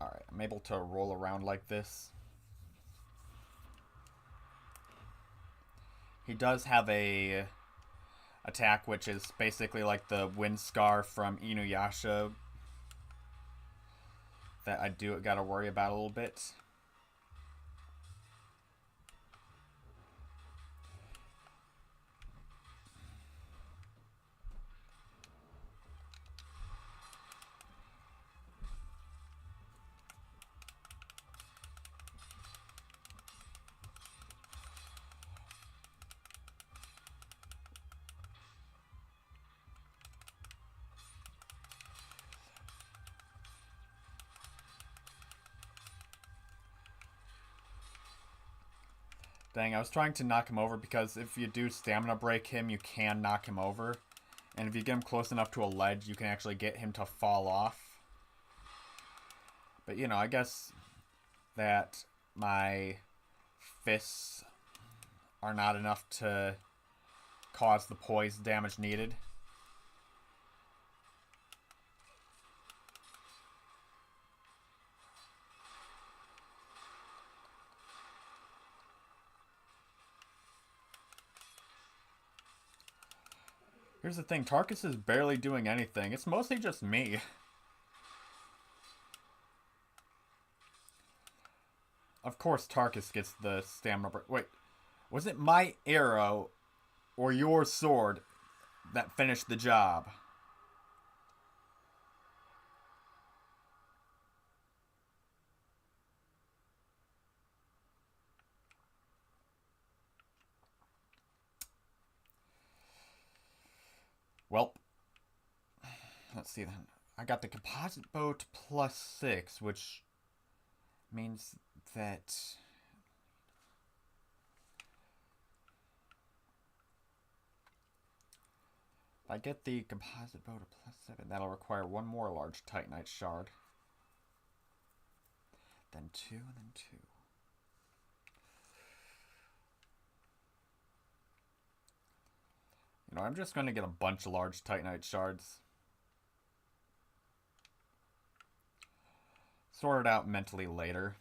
Alright, I'm able to roll around like this. He does have a attack which is basically like the wind scar from Inuyasha that I do gotta worry about a little bit. Dang, I was trying to knock him over because if you do stamina break him, you can knock him over. And if you get him close enough to a ledge, you can actually get him to fall off. But, you know, I guess that my fists are not enough to cause the poise damage needed. Here's the thing, Tarkus is barely doing anything. It's mostly just me. Of course Tarkus gets the stamina break. Wait, was it my arrow or your sword that finished the job? Well, let's see then. I got the composite boat +6, which means that if I get the composite boat +7, that'll require one more large Titanite shard. Then 2, and then 2. You know, I'm just going to get a bunch of large Titanite shards. Sort it out mentally later.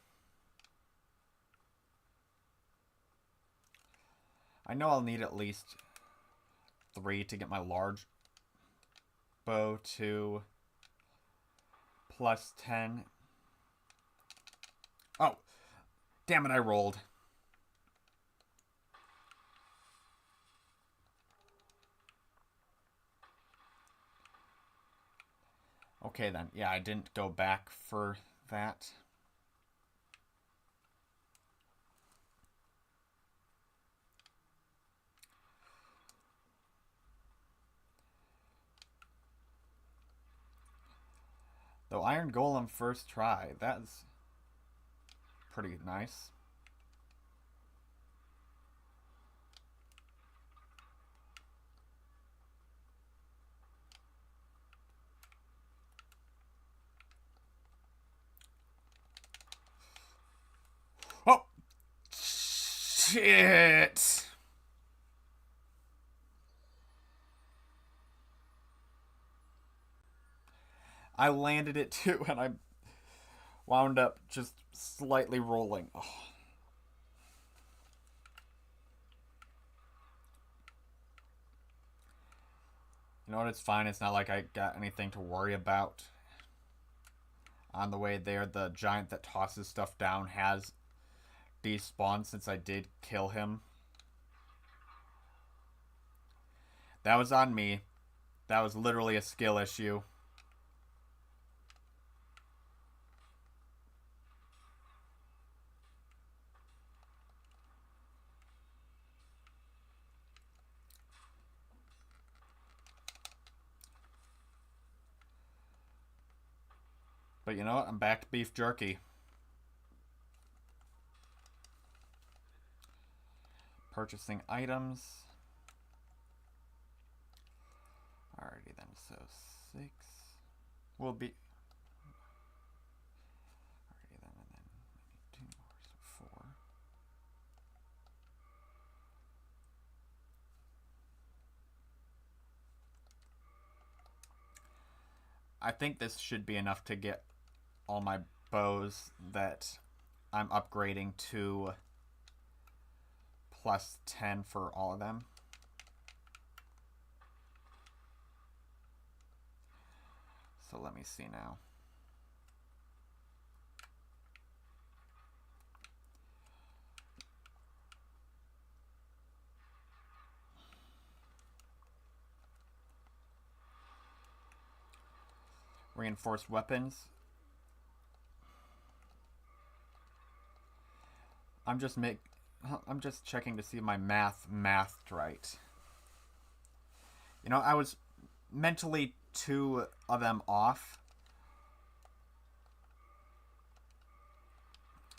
I know I'll need at least 3 to get my large bow to +10. Oh, damn it, I rolled. Okay then, yeah, I didn't go back for that. Though Iron Golem first try, that's pretty nice. Oh! Shit! I landed it too, and I wound up just slightly rolling. Oh. You know what? It's fine. It's not like I got anything to worry about. On the way there, the giant that tosses stuff down has despawned since I did kill him. That was on me. That was literally a skill issue. But you know what? I'm back to beef jerky. Purchasing items. Alrighty then, so 6 will be. Alrighty then, and then maybe 2 more, so 4. I think this should be enough to get all my bows that I'm upgrading to plus 10 for all of them. So let me see now. Reinforced weapons. I'm just checking to see if my mathed right. You know, I was mentally 2 of them off.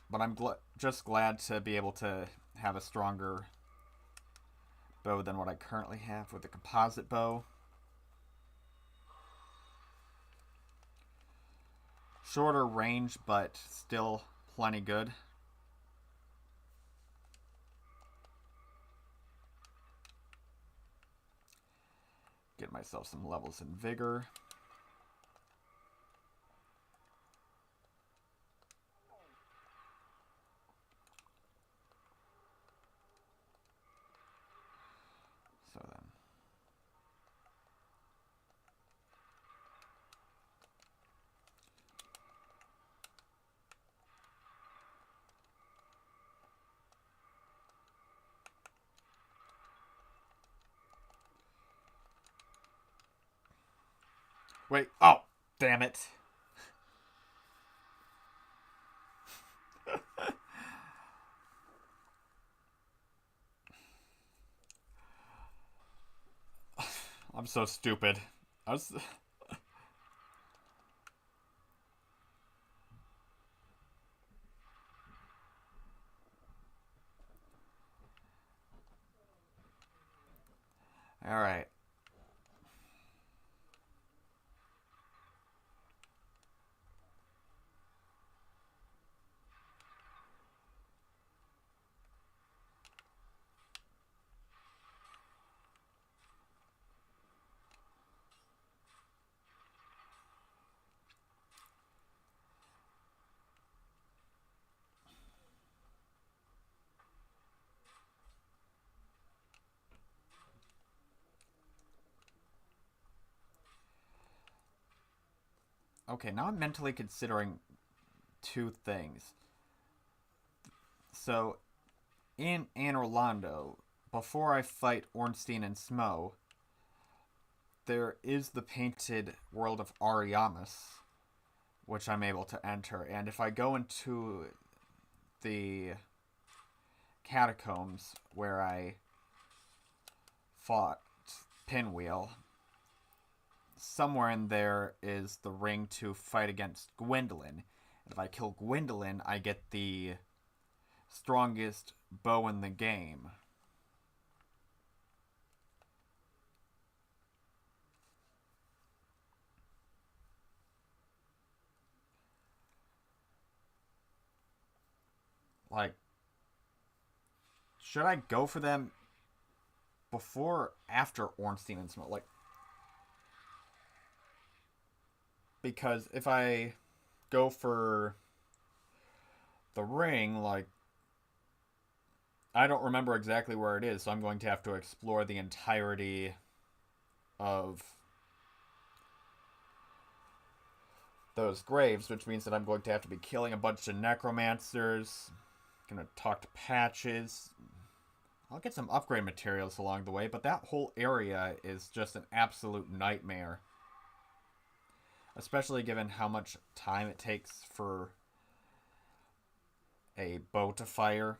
But I'm just glad to be able to have a stronger bow than what I currently have with the composite bow. Shorter range, but still plenty good. Get myself some levels in vigor. So then. Wait, oh, damn it. I'm so stupid. I was... Alright. Okay, now I'm mentally considering 2 things. So, in Anor Londo, before I fight Ornstein and Smough, there is the painted world of Ariamis, which I'm able to enter. And if I go into the catacombs where I fought Pinwheel, somewhere in there is the ring to fight against Gwyndolin. And if I kill Gwyndolin, I get the strongest bow in the game. Like, should I go for them before or after Ornstein and Smough? Like, because if I go for the ring, like, I don't remember exactly where it is, so I'm going to have to explore the entirety of those graves, which means that I'm going to have to be killing a bunch of necromancers, gonna talk to Patches, I'll get some upgrade materials along the way, but that whole area is just an absolute nightmare. Especially given how much time it takes for a bow to fire.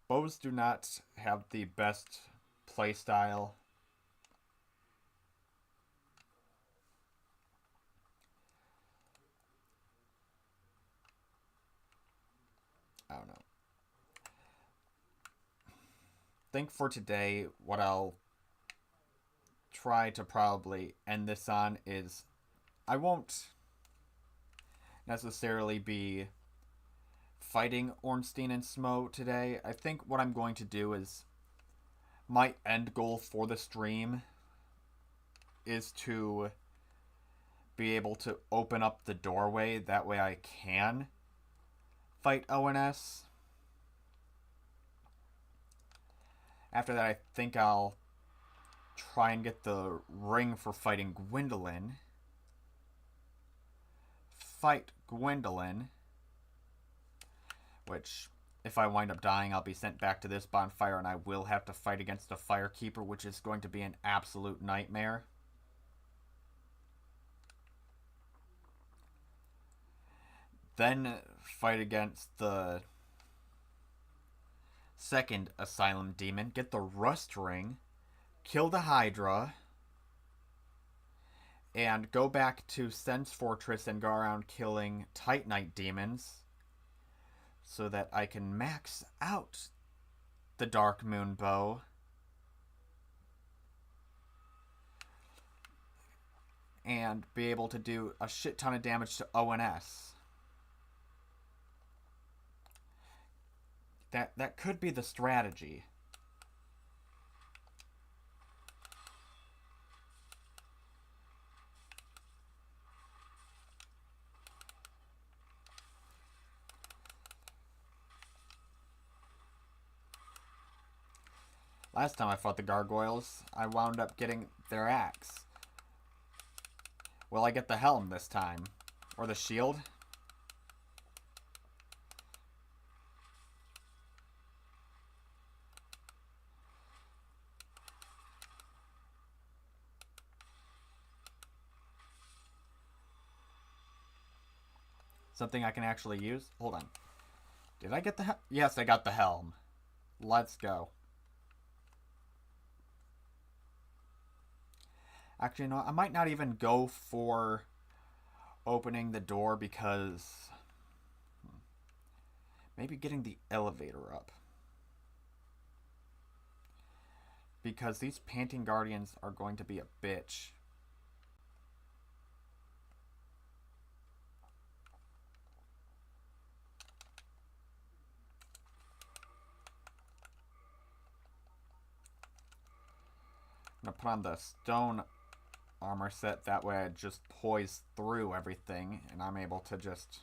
Bows do not have the best playstyle. I don't know. I think for today, what I'll try to probably end this on is I won't necessarily be fighting Ornstein and Smo today. I think what I'm going to do is my end goal for the stream is to be able to open up the doorway. That way I can fight ONS. After that, I think I'll try and get the ring for fighting Gwendolyn. Fight Gwendolyn. Which, if I wind up dying, I'll be sent back to this bonfire and I will have to fight against a Firekeeper, which is going to be an absolute nightmare. Then fight against the second Asylum Demon, get the Rust Ring, kill the Hydra, and go back to Sen's Fortress and go around killing Titanite demons so that I can max out the Dark Moon Bow. And be able to do a shit ton of damage to ONS. That could be the strategy. Last time I fought the gargoyles, I wound up getting their axe. Will I get the helm this time? Or the shield? Something I can actually use? Hold on. Did I get the helm? Yes, I got the helm. Let's go. Actually, no, I might not even go for opening the door because maybe getting the elevator up. Because these Panting Guardians are going to be a bitch. I'm gonna put on the stone armor set, that way I just poise through everything and I'm able to just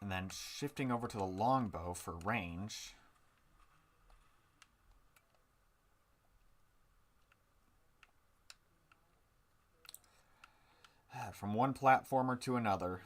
and then shifting over to the longbow for range. From one platformer to another.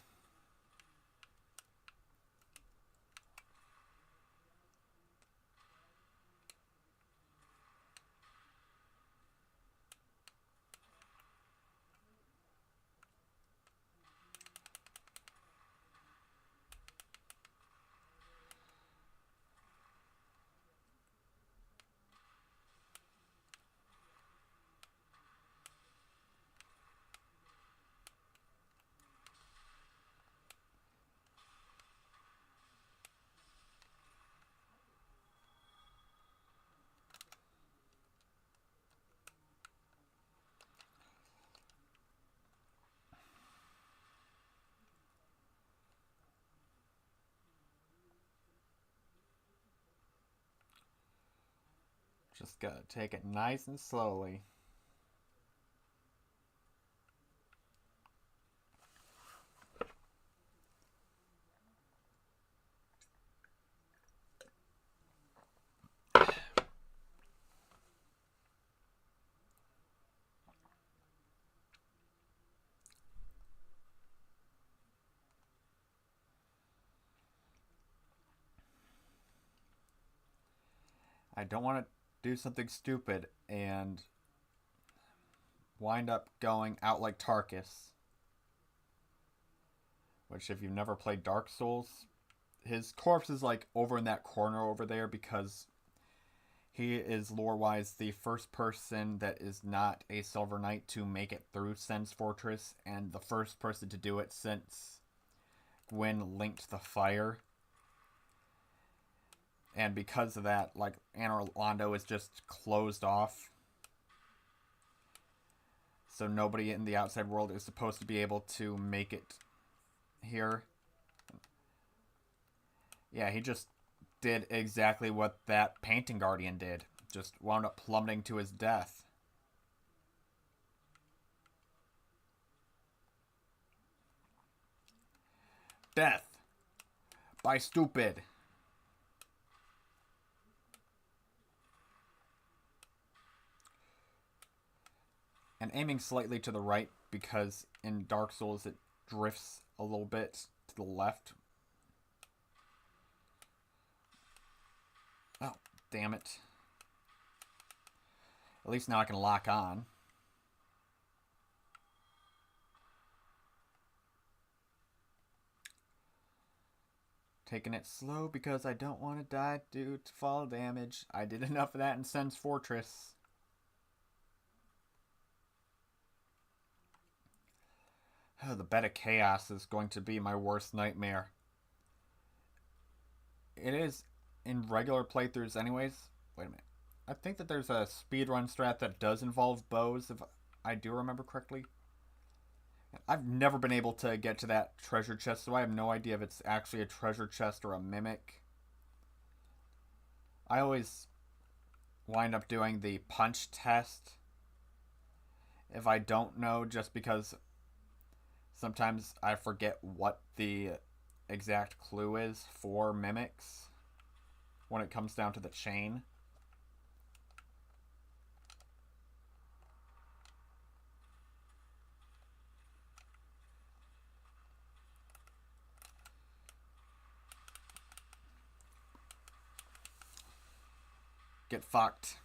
Just gotta take it nice and slowly. I don't want to do something stupid and wind up going out like Tarkus. Which, if you've never played Dark Souls, his corpse is like over in that corner over there because he is lore-wise the first person that is not a Silver Knight to make it through Sen's Fortress, and the first person to do it since Gwyn linked the fire. And because of that, like, Anor Londo is just closed off. So nobody in the outside world is supposed to be able to make it here. Yeah, he just did exactly what that Painting Guardian did. Just wound up plummeting to his death. Death. By stupid. And aiming slightly to the right because in Dark Souls it drifts a little bit to the left. Oh, damn it. At least now I can lock on. Taking it slow because I don't want to die due to fall damage. I did enough of that in Sen's Fortress. Oh, the Bed of Chaos is going to be my worst nightmare. It is in regular playthroughs anyways. Wait a minute. I think that there's a speedrun strat that does involve bows, if I do remember correctly. I've never been able to get to that treasure chest, so I have no idea if it's actually a treasure chest or a mimic. I always wind up doing the punch test if I don't know, just because sometimes I forget what the exact clue is for mimics when it comes down to the chain. Get fucked.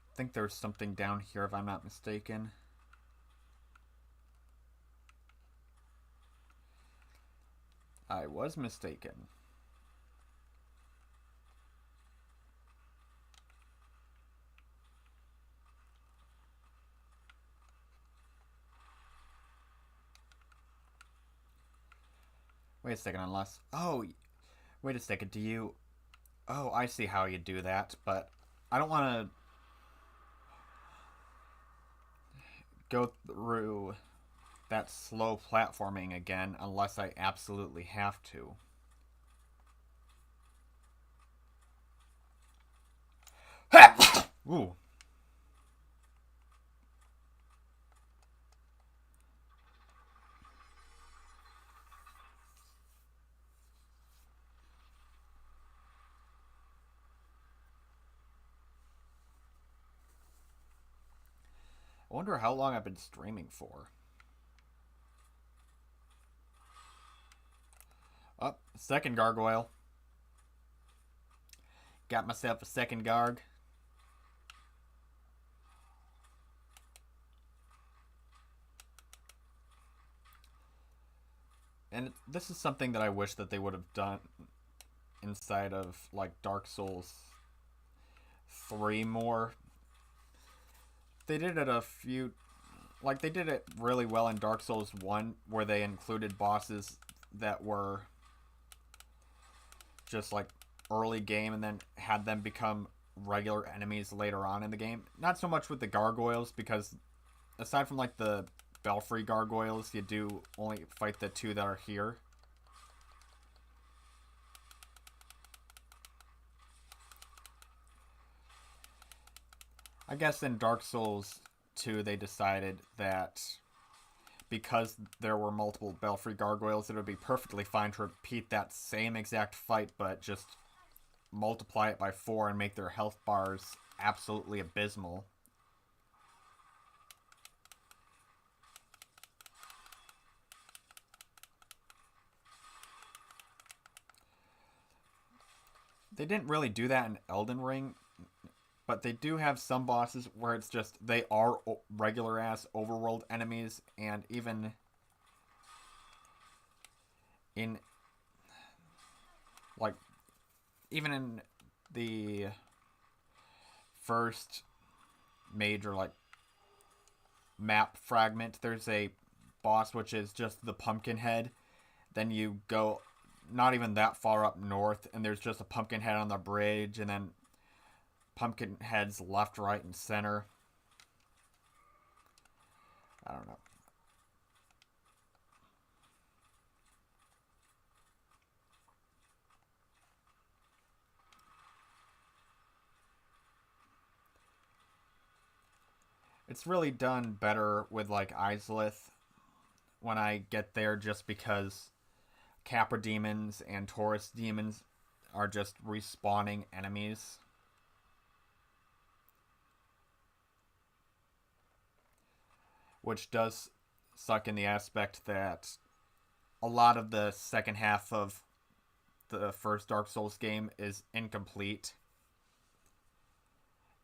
I think there's something down here if I'm not mistaken. I was mistaken. Wait a second, unless... Oh, wait a second, do you... Oh, I see how you do that, but I don't want to go through that slow platforming again unless I absolutely have to. Ooh. I wonder how long I've been streaming for. Oh, second gargoyle. Got myself a second garg. And this is something that I wish that they would have done inside of, like, Dark Souls 3 more. They did it a few... Like, they did it really well in Dark Souls 1, where they included bosses that were just, like, early game and then had them become regular enemies later on in the game. Not so much with the gargoyles, because aside from, like, the Belfry gargoyles, you do only fight the two that are here. I guess in Dark Souls 2 they decided that because there were multiple Belfry gargoyles, it would be perfectly fine to repeat that same exact fight, but just multiply it by 4 and make their health bars absolutely abysmal. They didn't really do that in Elden Ring, but they do have some bosses where it's just they are regular ass overworld enemies, and even in like even in the first major like map fragment, there's a boss which is just the pumpkin head. Then you go not even that far up north, and there's just a pumpkin head on the bridge, and then pumpkin heads left, right, and center. I don't know. It's really done better with like Izalith when I get there, just because Capra demons and Taurus demons are just respawning enemies. Which does suck in the aspect that a lot of the second half of the first Dark Souls game is incomplete.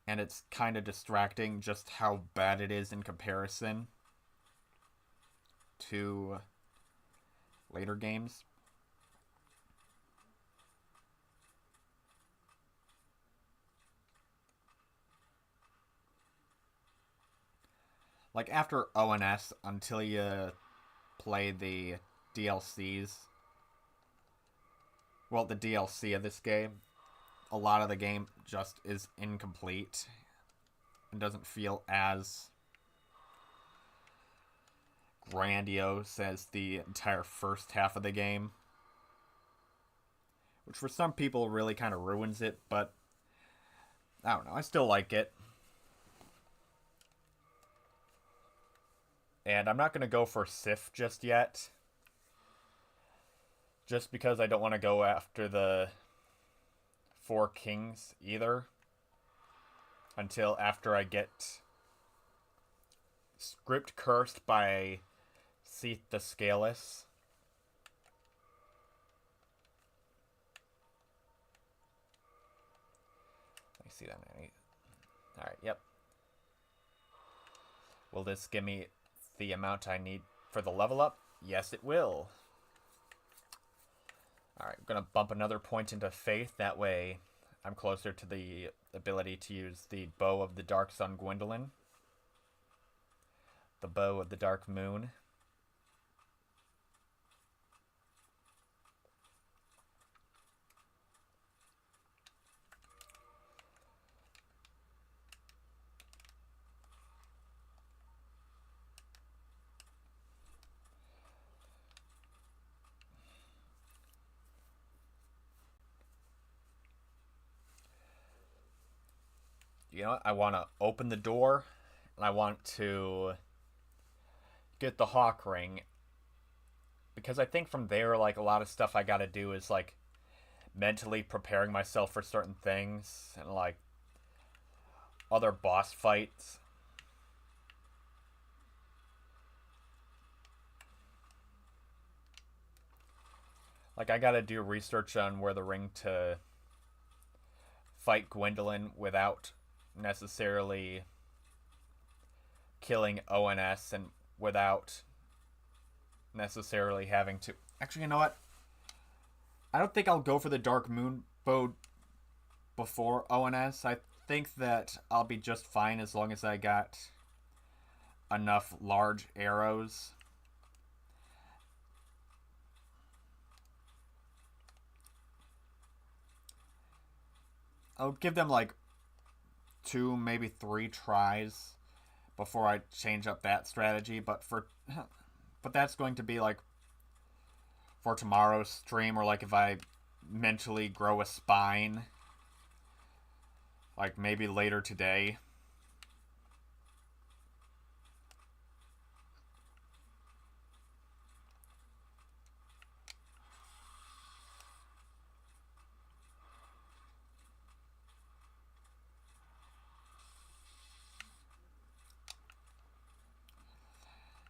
And it's kind of distracting just how bad it is in comparison to later games. Like after ONS, until you play the DLCs, well, the DLC of this game, a lot of the game just is incomplete and doesn't feel as grandiose as the entire first half of the game, which for some people really kind of ruins it, but I don't know, I still like it. And I'm not going to go for Sif just yet, just because I don't want to go after the Four Kings either until after I get script cursed by Seath the Scaleless. Let me see that. Alright, yep. Will this give me the amount I need for the level up? Yes, it will. Alright, I'm going to bump another point into Faith. That way I'm closer to the ability to use the Bow of the Dark Sun Gwendolyn. The Bow of the Dark Moon. You know what? I want to open the door, and I want to get the Hawk Ring, because I think from there, like, a lot of stuff I gotta do is, like, mentally preparing myself for certain things, and, like, other boss fights. Like, I gotta do research on where the ring to fight Gwendolyn without necessarily killing ONS, and without necessarily having to... Actually, you know what? I don't think I'll go for the Dark Moon bow before ONS. I think that I'll be just fine as long as I got enough large arrows. I'll give them like 2, maybe 3 tries before I change up that strategy, but that's going to be like for tomorrow's stream, or like if I mentally grow a spine, like maybe later today.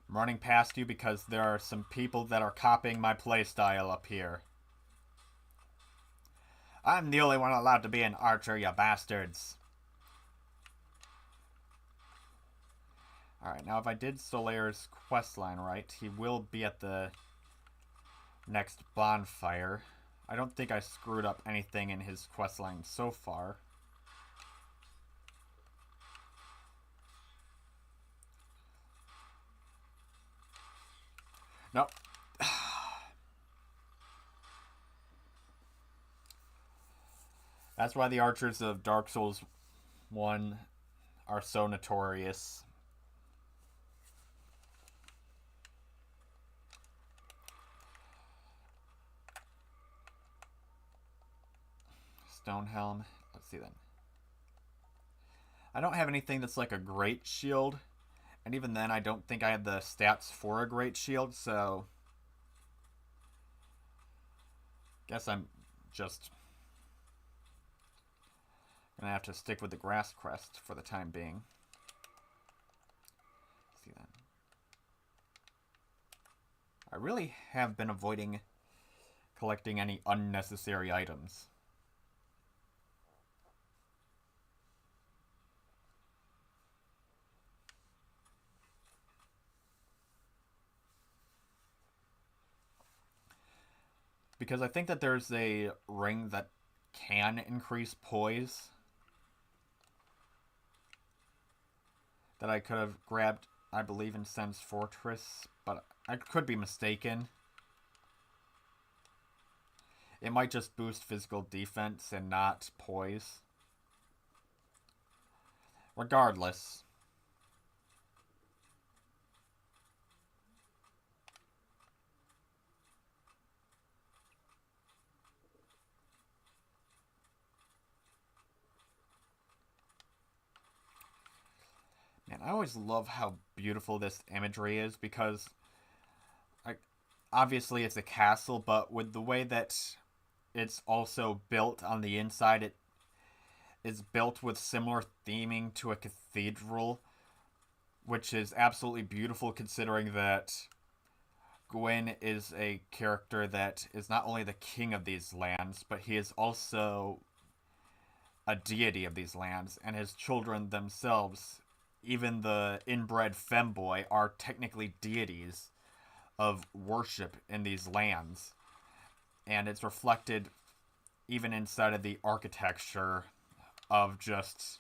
I'm running past you because there are some people that are copying my playstyle up here. I'm the only one allowed to be an archer, you bastards. Alright, now if I did Solaire's questline right, he will be at the next bonfire. I don't think I screwed up anything in his questline so far. Nope. That's why the archers of Dark Souls 1 are so notorious. Stonehelm. Let's see then. I don't have anything that's like a great shield. And even then, I don't think I had the stats for a great shield, so... Guess I'm just... gonna have to stick with the grass crest for the time being. Let's see then. I really have been avoiding collecting any unnecessary items. Because I think that there's a ring that can increase poise that I could have grabbed, I believe, in Sen's Fortress, but I could be mistaken. It might just boost physical defense and not poise. Regardless. Man, I always love how beautiful this imagery is because, like, obviously it's a castle, but with the way that it's also built on the inside, it is built with similar theming to a cathedral, which is absolutely beautiful considering that Gwyn is a character that is not only the king of these lands, but he is also a deity of these lands, and his children themselves, even the inbred femboy, are technically deities of worship in these lands. And it's reflected even inside of the architecture of just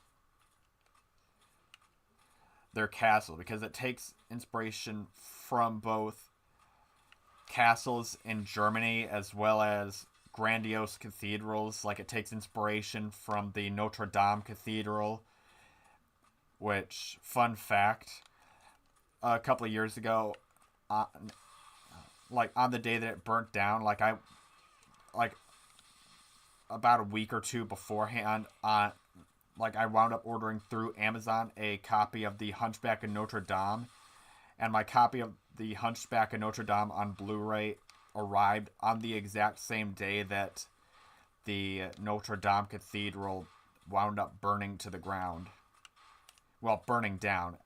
their castle, because it takes inspiration from both castles in Germany as well as grandiose cathedrals. Like, it takes inspiration from the Notre Dame Cathedral, which, fun fact, a couple of years ago, on the day that it burnt down, about a week or two beforehand, I wound up ordering through Amazon a copy of The Hunchback of Notre Dame, and my copy of The Hunchback of Notre Dame on Blu-ray arrived on the exact same day that the Notre Dame Cathedral wound up burning to the ground. Well, burning down.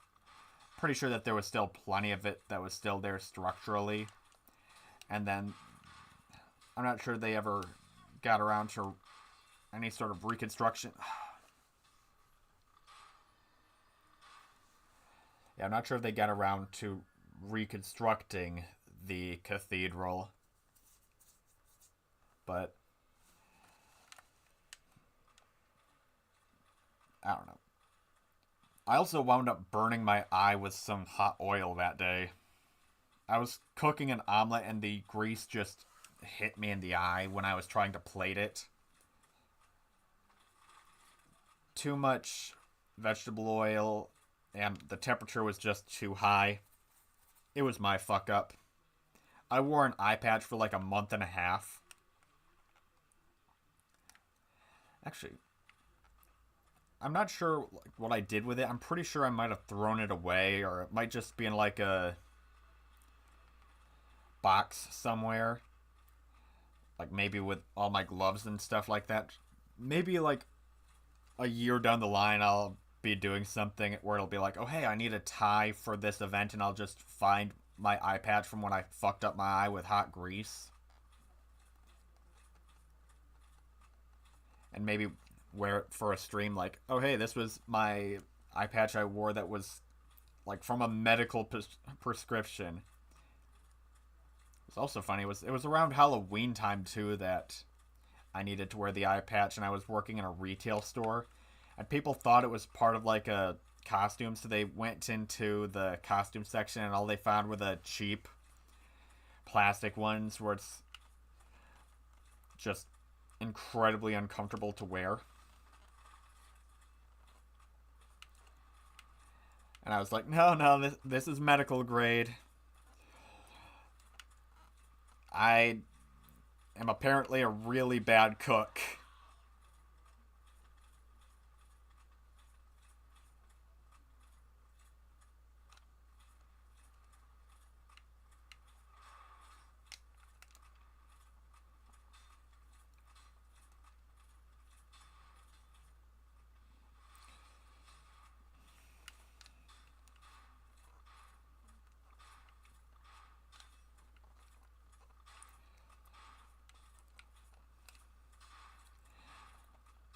Pretty sure that there was still plenty of it that was still there structurally. And then, I'm not sure they ever got around to any sort of reconstruction. Yeah, I'm not sure if they got around to reconstructing the cathedral. But I don't know. I also wound up burning my eye with some hot oil that day. I was cooking an omelet and the grease just hit me in the eye when I was trying to plate it. Too much vegetable oil, and the temperature was just too high. It was my fuck up. I wore an eye patch for like a month and a half. Actually, I'm not sure what I did with it. I'm pretty sure I might have thrown it away, or it might just be in like a box somewhere. Like maybe with all my gloves and stuff like that. Maybe like a year down the line I'll be doing something where it'll be like, oh hey, I need a tie for this event, and I'll just find my eye patch from when I fucked up my eye with hot grease. and maybe wear it for a stream. Like, oh hey, this was my eye patch I wore that was like from a medical prescription. It's also funny. It was around Halloween time too that I needed to wear the eye patch, and I was working in a retail store, and people thought it was part of like a costume, so they went into the costume section, and all they found were the cheap plastic ones where it's just incredibly uncomfortable to wear. And I was like, no, no, this is medical grade. I am apparently a really bad cook.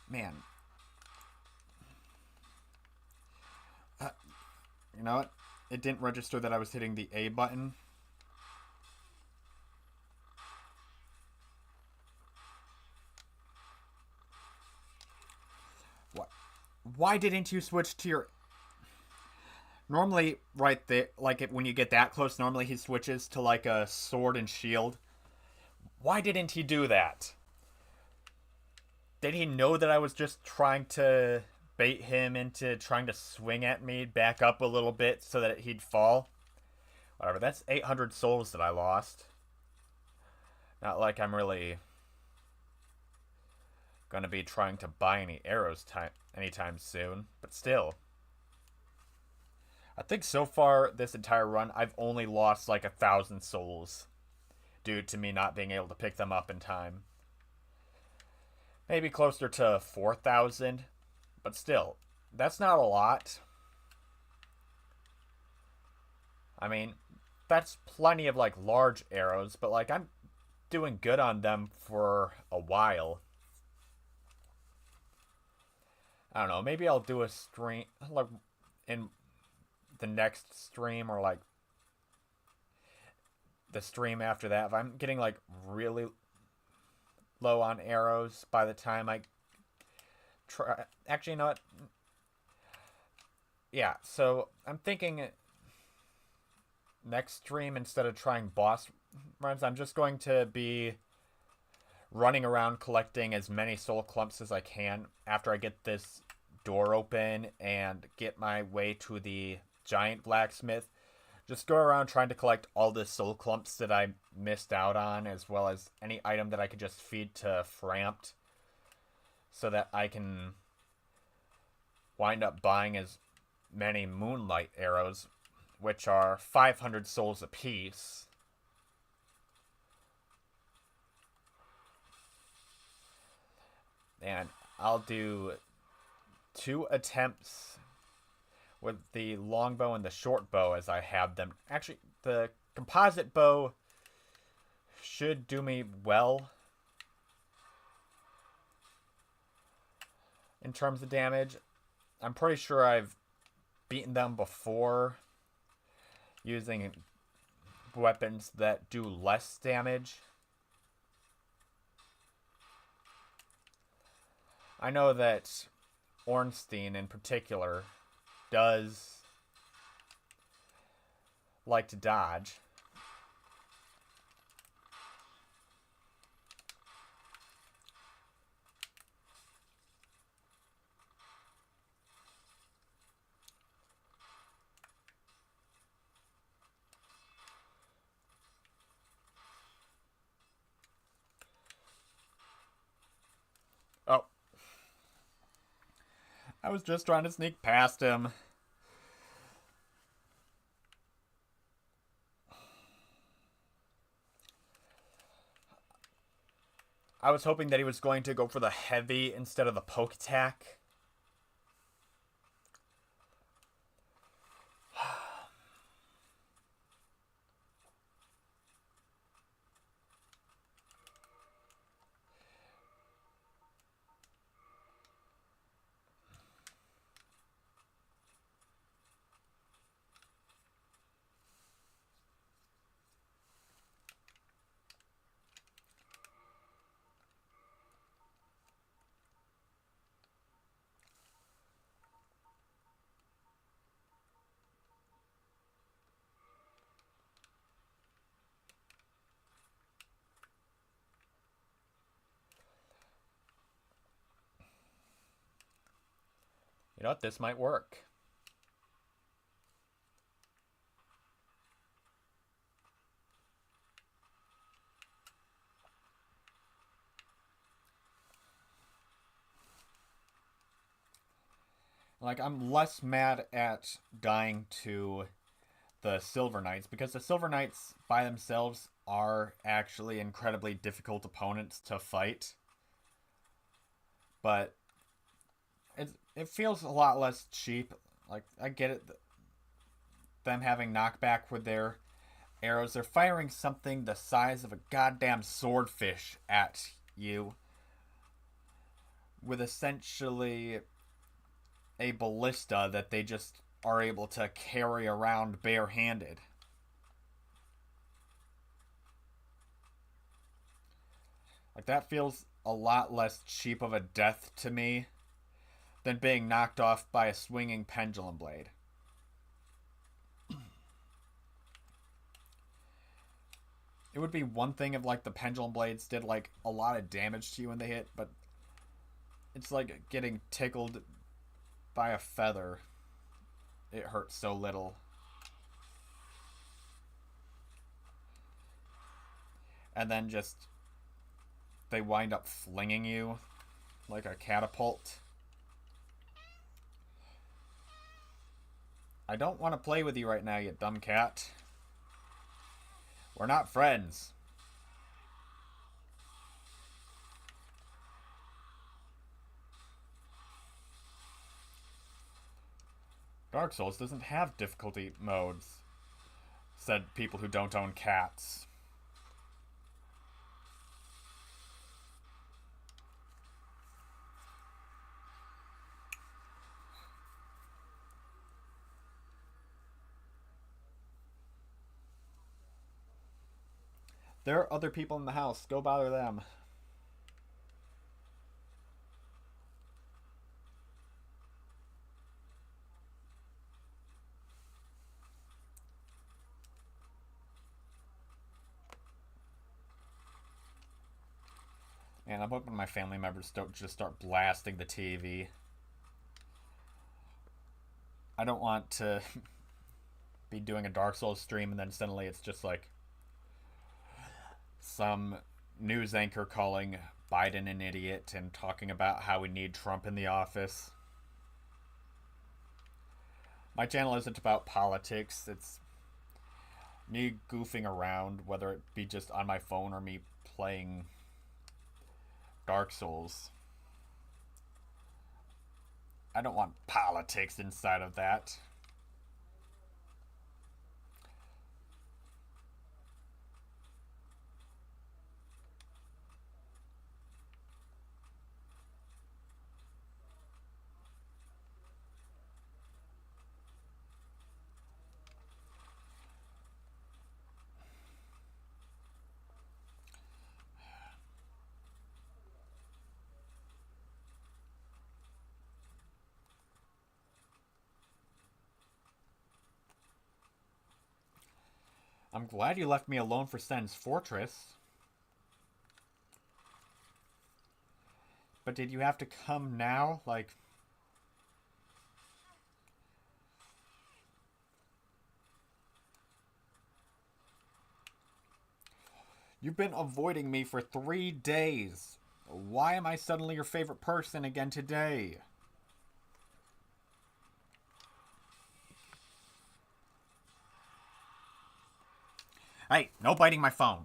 Man, uh, you know what? It didn't register that I was hitting the A button. What? Why didn't you switch to your... Normally, right there, like when you get that close, normally he switches to like a sword and shield. Why didn't he do that? Did he know that I was just trying to bait him into trying to swing at me, back up a little bit so that he'd fall? Whatever, that's 800 souls that I lost. Not like I'm really gonna be trying to buy any arrows anytime soon, but still. I think so far this entire run, I've only lost like 1,000 souls due to me not being able to pick them up in time. Maybe closer to 4,000, but still, that's not a lot. I mean, that's plenty of like large arrows, but like I'm doing good on them for a while. I don't know, maybe I'll do a stream like in the next stream or like the stream after that. If I'm getting like really low on arrows by the time I try, actually, you know what? Yeah, so I'm thinking next stream, instead of trying boss runs, I'm just going to be running around collecting as many soul clumps as I can after I get this door open and get my way to the giant blacksmith. Just go around trying to collect all the soul clumps that I missed out on, as well as any item that I could just feed to Frampt, so that I can wind up buying as many moonlight arrows, which are 500 souls apiece. And I'll do 2 attempts with the longbow and the short bow as I have them. Actually, the composite bow should do me well in terms of damage. I'm pretty sure I've beaten them before using weapons that do less damage. I know that Ornstein in particular does like to dodge. Oh. I was just trying to sneak past him. I was hoping that he was going to go for the heavy instead of the poke attack. You know what? This might work. Like, I'm less mad at dying to the Silver Knights because the Silver Knights by themselves are actually incredibly difficult opponents to fight. But it feels a lot less cheap. Like, I get it, them having knockback with their arrows. They're firing something the size of a goddamn swordfish at you with essentially a ballista that they just are able to carry around barehanded. Like, that feels a lot less cheap of a death to me than being knocked off by a swinging pendulum blade. It would be one thing if, like, the pendulum blades did, like, a lot of damage to you when they hit, but it's like getting tickled by a feather. It hurts so little. And then just they wind up flinging you like a catapult. I don't want to play with you right now, you dumb cat. We're not friends. Dark Souls doesn't have difficulty modes, said people who don't own cats. There are other people in the house. Go bother them. And I'm hoping my family members don't just start blasting the TV. I don't want to be doing a Dark Souls stream and then suddenly it's just like some news anchor calling Biden an idiot and talking about how we need Trump in the office. My channel isn't about politics. It's me goofing around, whether it be just on my phone or me playing Dark Souls. I don't want politics inside of that. I'm glad you left me alone for Sen's Fortress. But did you have to come now? Like... You've been avoiding me for 3 days. Why am I suddenly your favorite person again today? Hey, no biting my phone.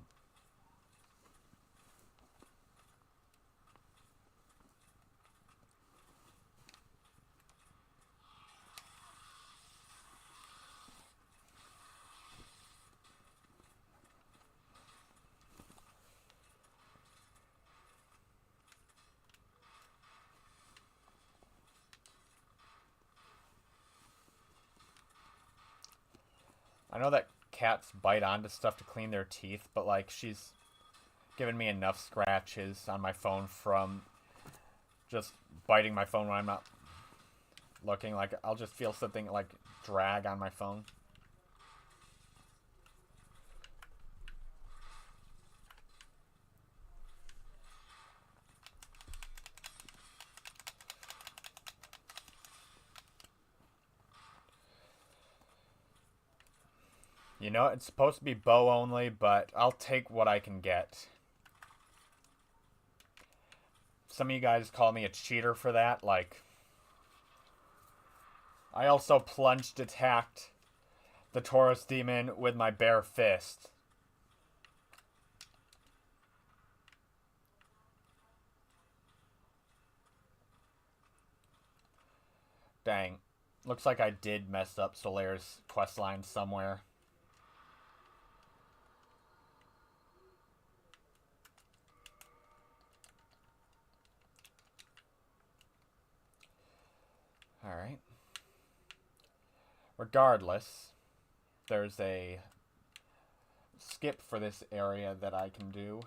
I know that cats bite onto stuff to clean their teeth, but like she's given me enough scratches on my phone from just biting my phone when I'm not looking. Like I'll just feel something like drag on my phone. You know, it's supposed to be bow only, but I'll take what I can get. Some of you guys call me a cheater for that. Like, I also plunged attacked the Tauros demon with my bare fist. Dang. Looks like I did mess up Solaire's questline somewhere. Alright. Regardless, there's a skip for this area that I can do.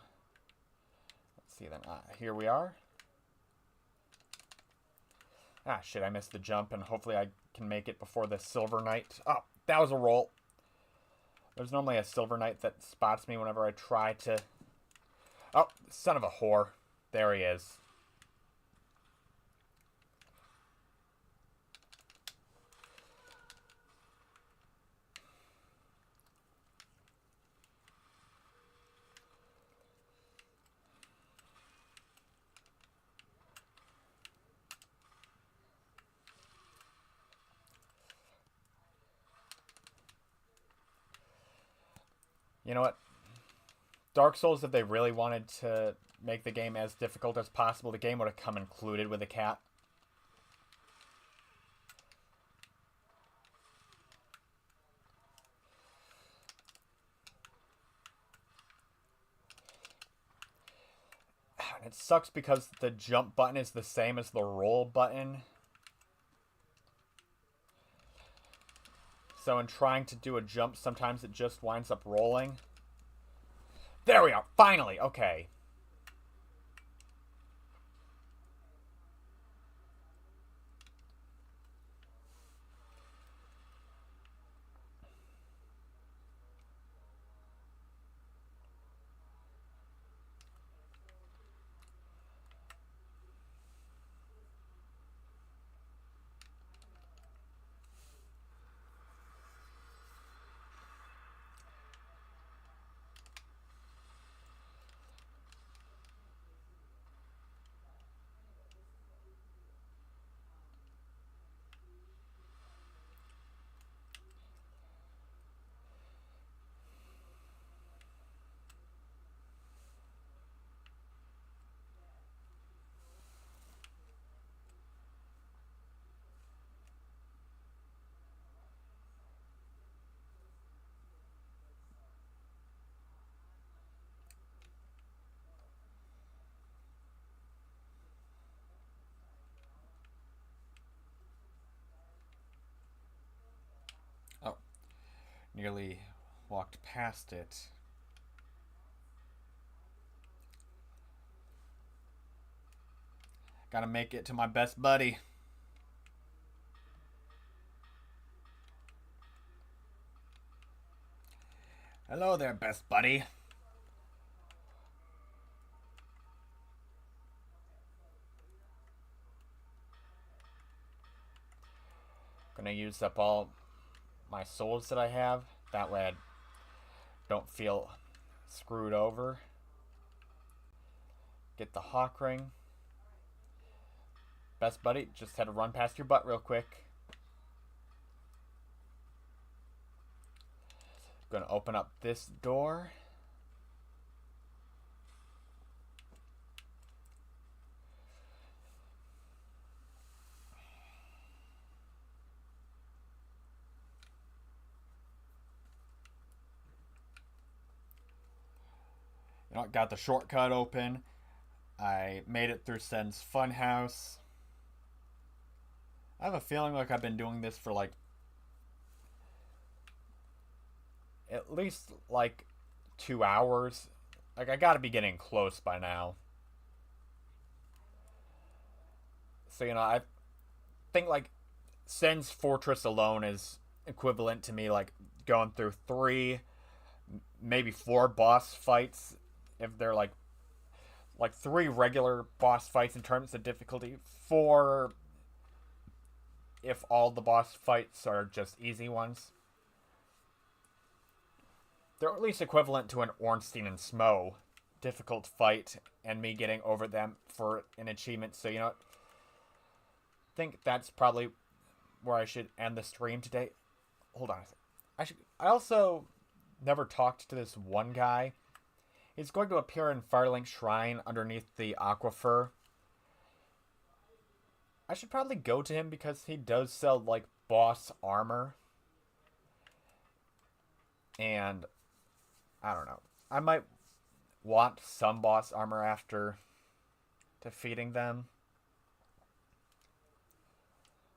Let's see then. Here we are. Ah, shit, I missed the jump, and hopefully I can make it before the Silver Knight. Oh, that was a roll. There's normally a Silver Knight that spots me whenever I try to... Oh, son of a whore. There he is. You know what? Dark Souls, if they really wanted to make the game as difficult as possible, the game would have come included with a cat. And it sucks because the jump button is the same as the roll button. So in trying to do a jump, sometimes it just winds up rolling. There we are! Finally! Okay. Oh. Nearly walked past it. Gotta make it to my best buddy. Hello there, best buddy. Gonna use up all my souls that I have. That way I don't feel screwed over. Get the Hawk Ring. Best buddy, just had to run past your butt real quick. Gonna open up this door. You know, got the shortcut open. I made it through Sen's Funhouse. I have a feeling like I've been doing this for like at least like 2 hours. Like I gotta be getting close by now. So you know, I think like Sen's Fortress alone is equivalent to me like going through 3, maybe 4 boss fights if they're like 3 regular boss fights in terms of difficulty, 4 if all the boss fights are just easy ones. they're at least equivalent to an Ornstein and Smo difficult fight, and me getting over them for an achievement. So you know what? I think that's probably where I should end the stream today. Hold on a second. I also never talked to this one guy. He's going to appear in Firelink Shrine underneath the aquifer. I should probably go to him because he does sell, like, boss armor. And, I don't know. I might want some boss armor after defeating them.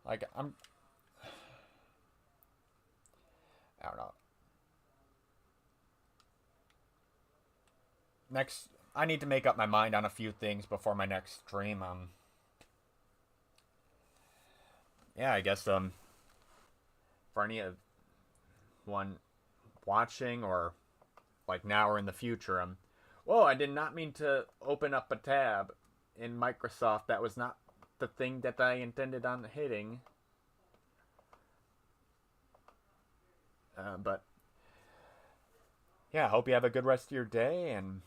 Like, I don't know. Next, I need to make up my mind on a few things before my next stream. Yeah, I guess, for any of one watching or, like, now or in the future, whoa, I did not mean to open up a tab in Microsoft. That was not the thing that I intended on hitting. But, yeah, I hope you have a good rest of your day, and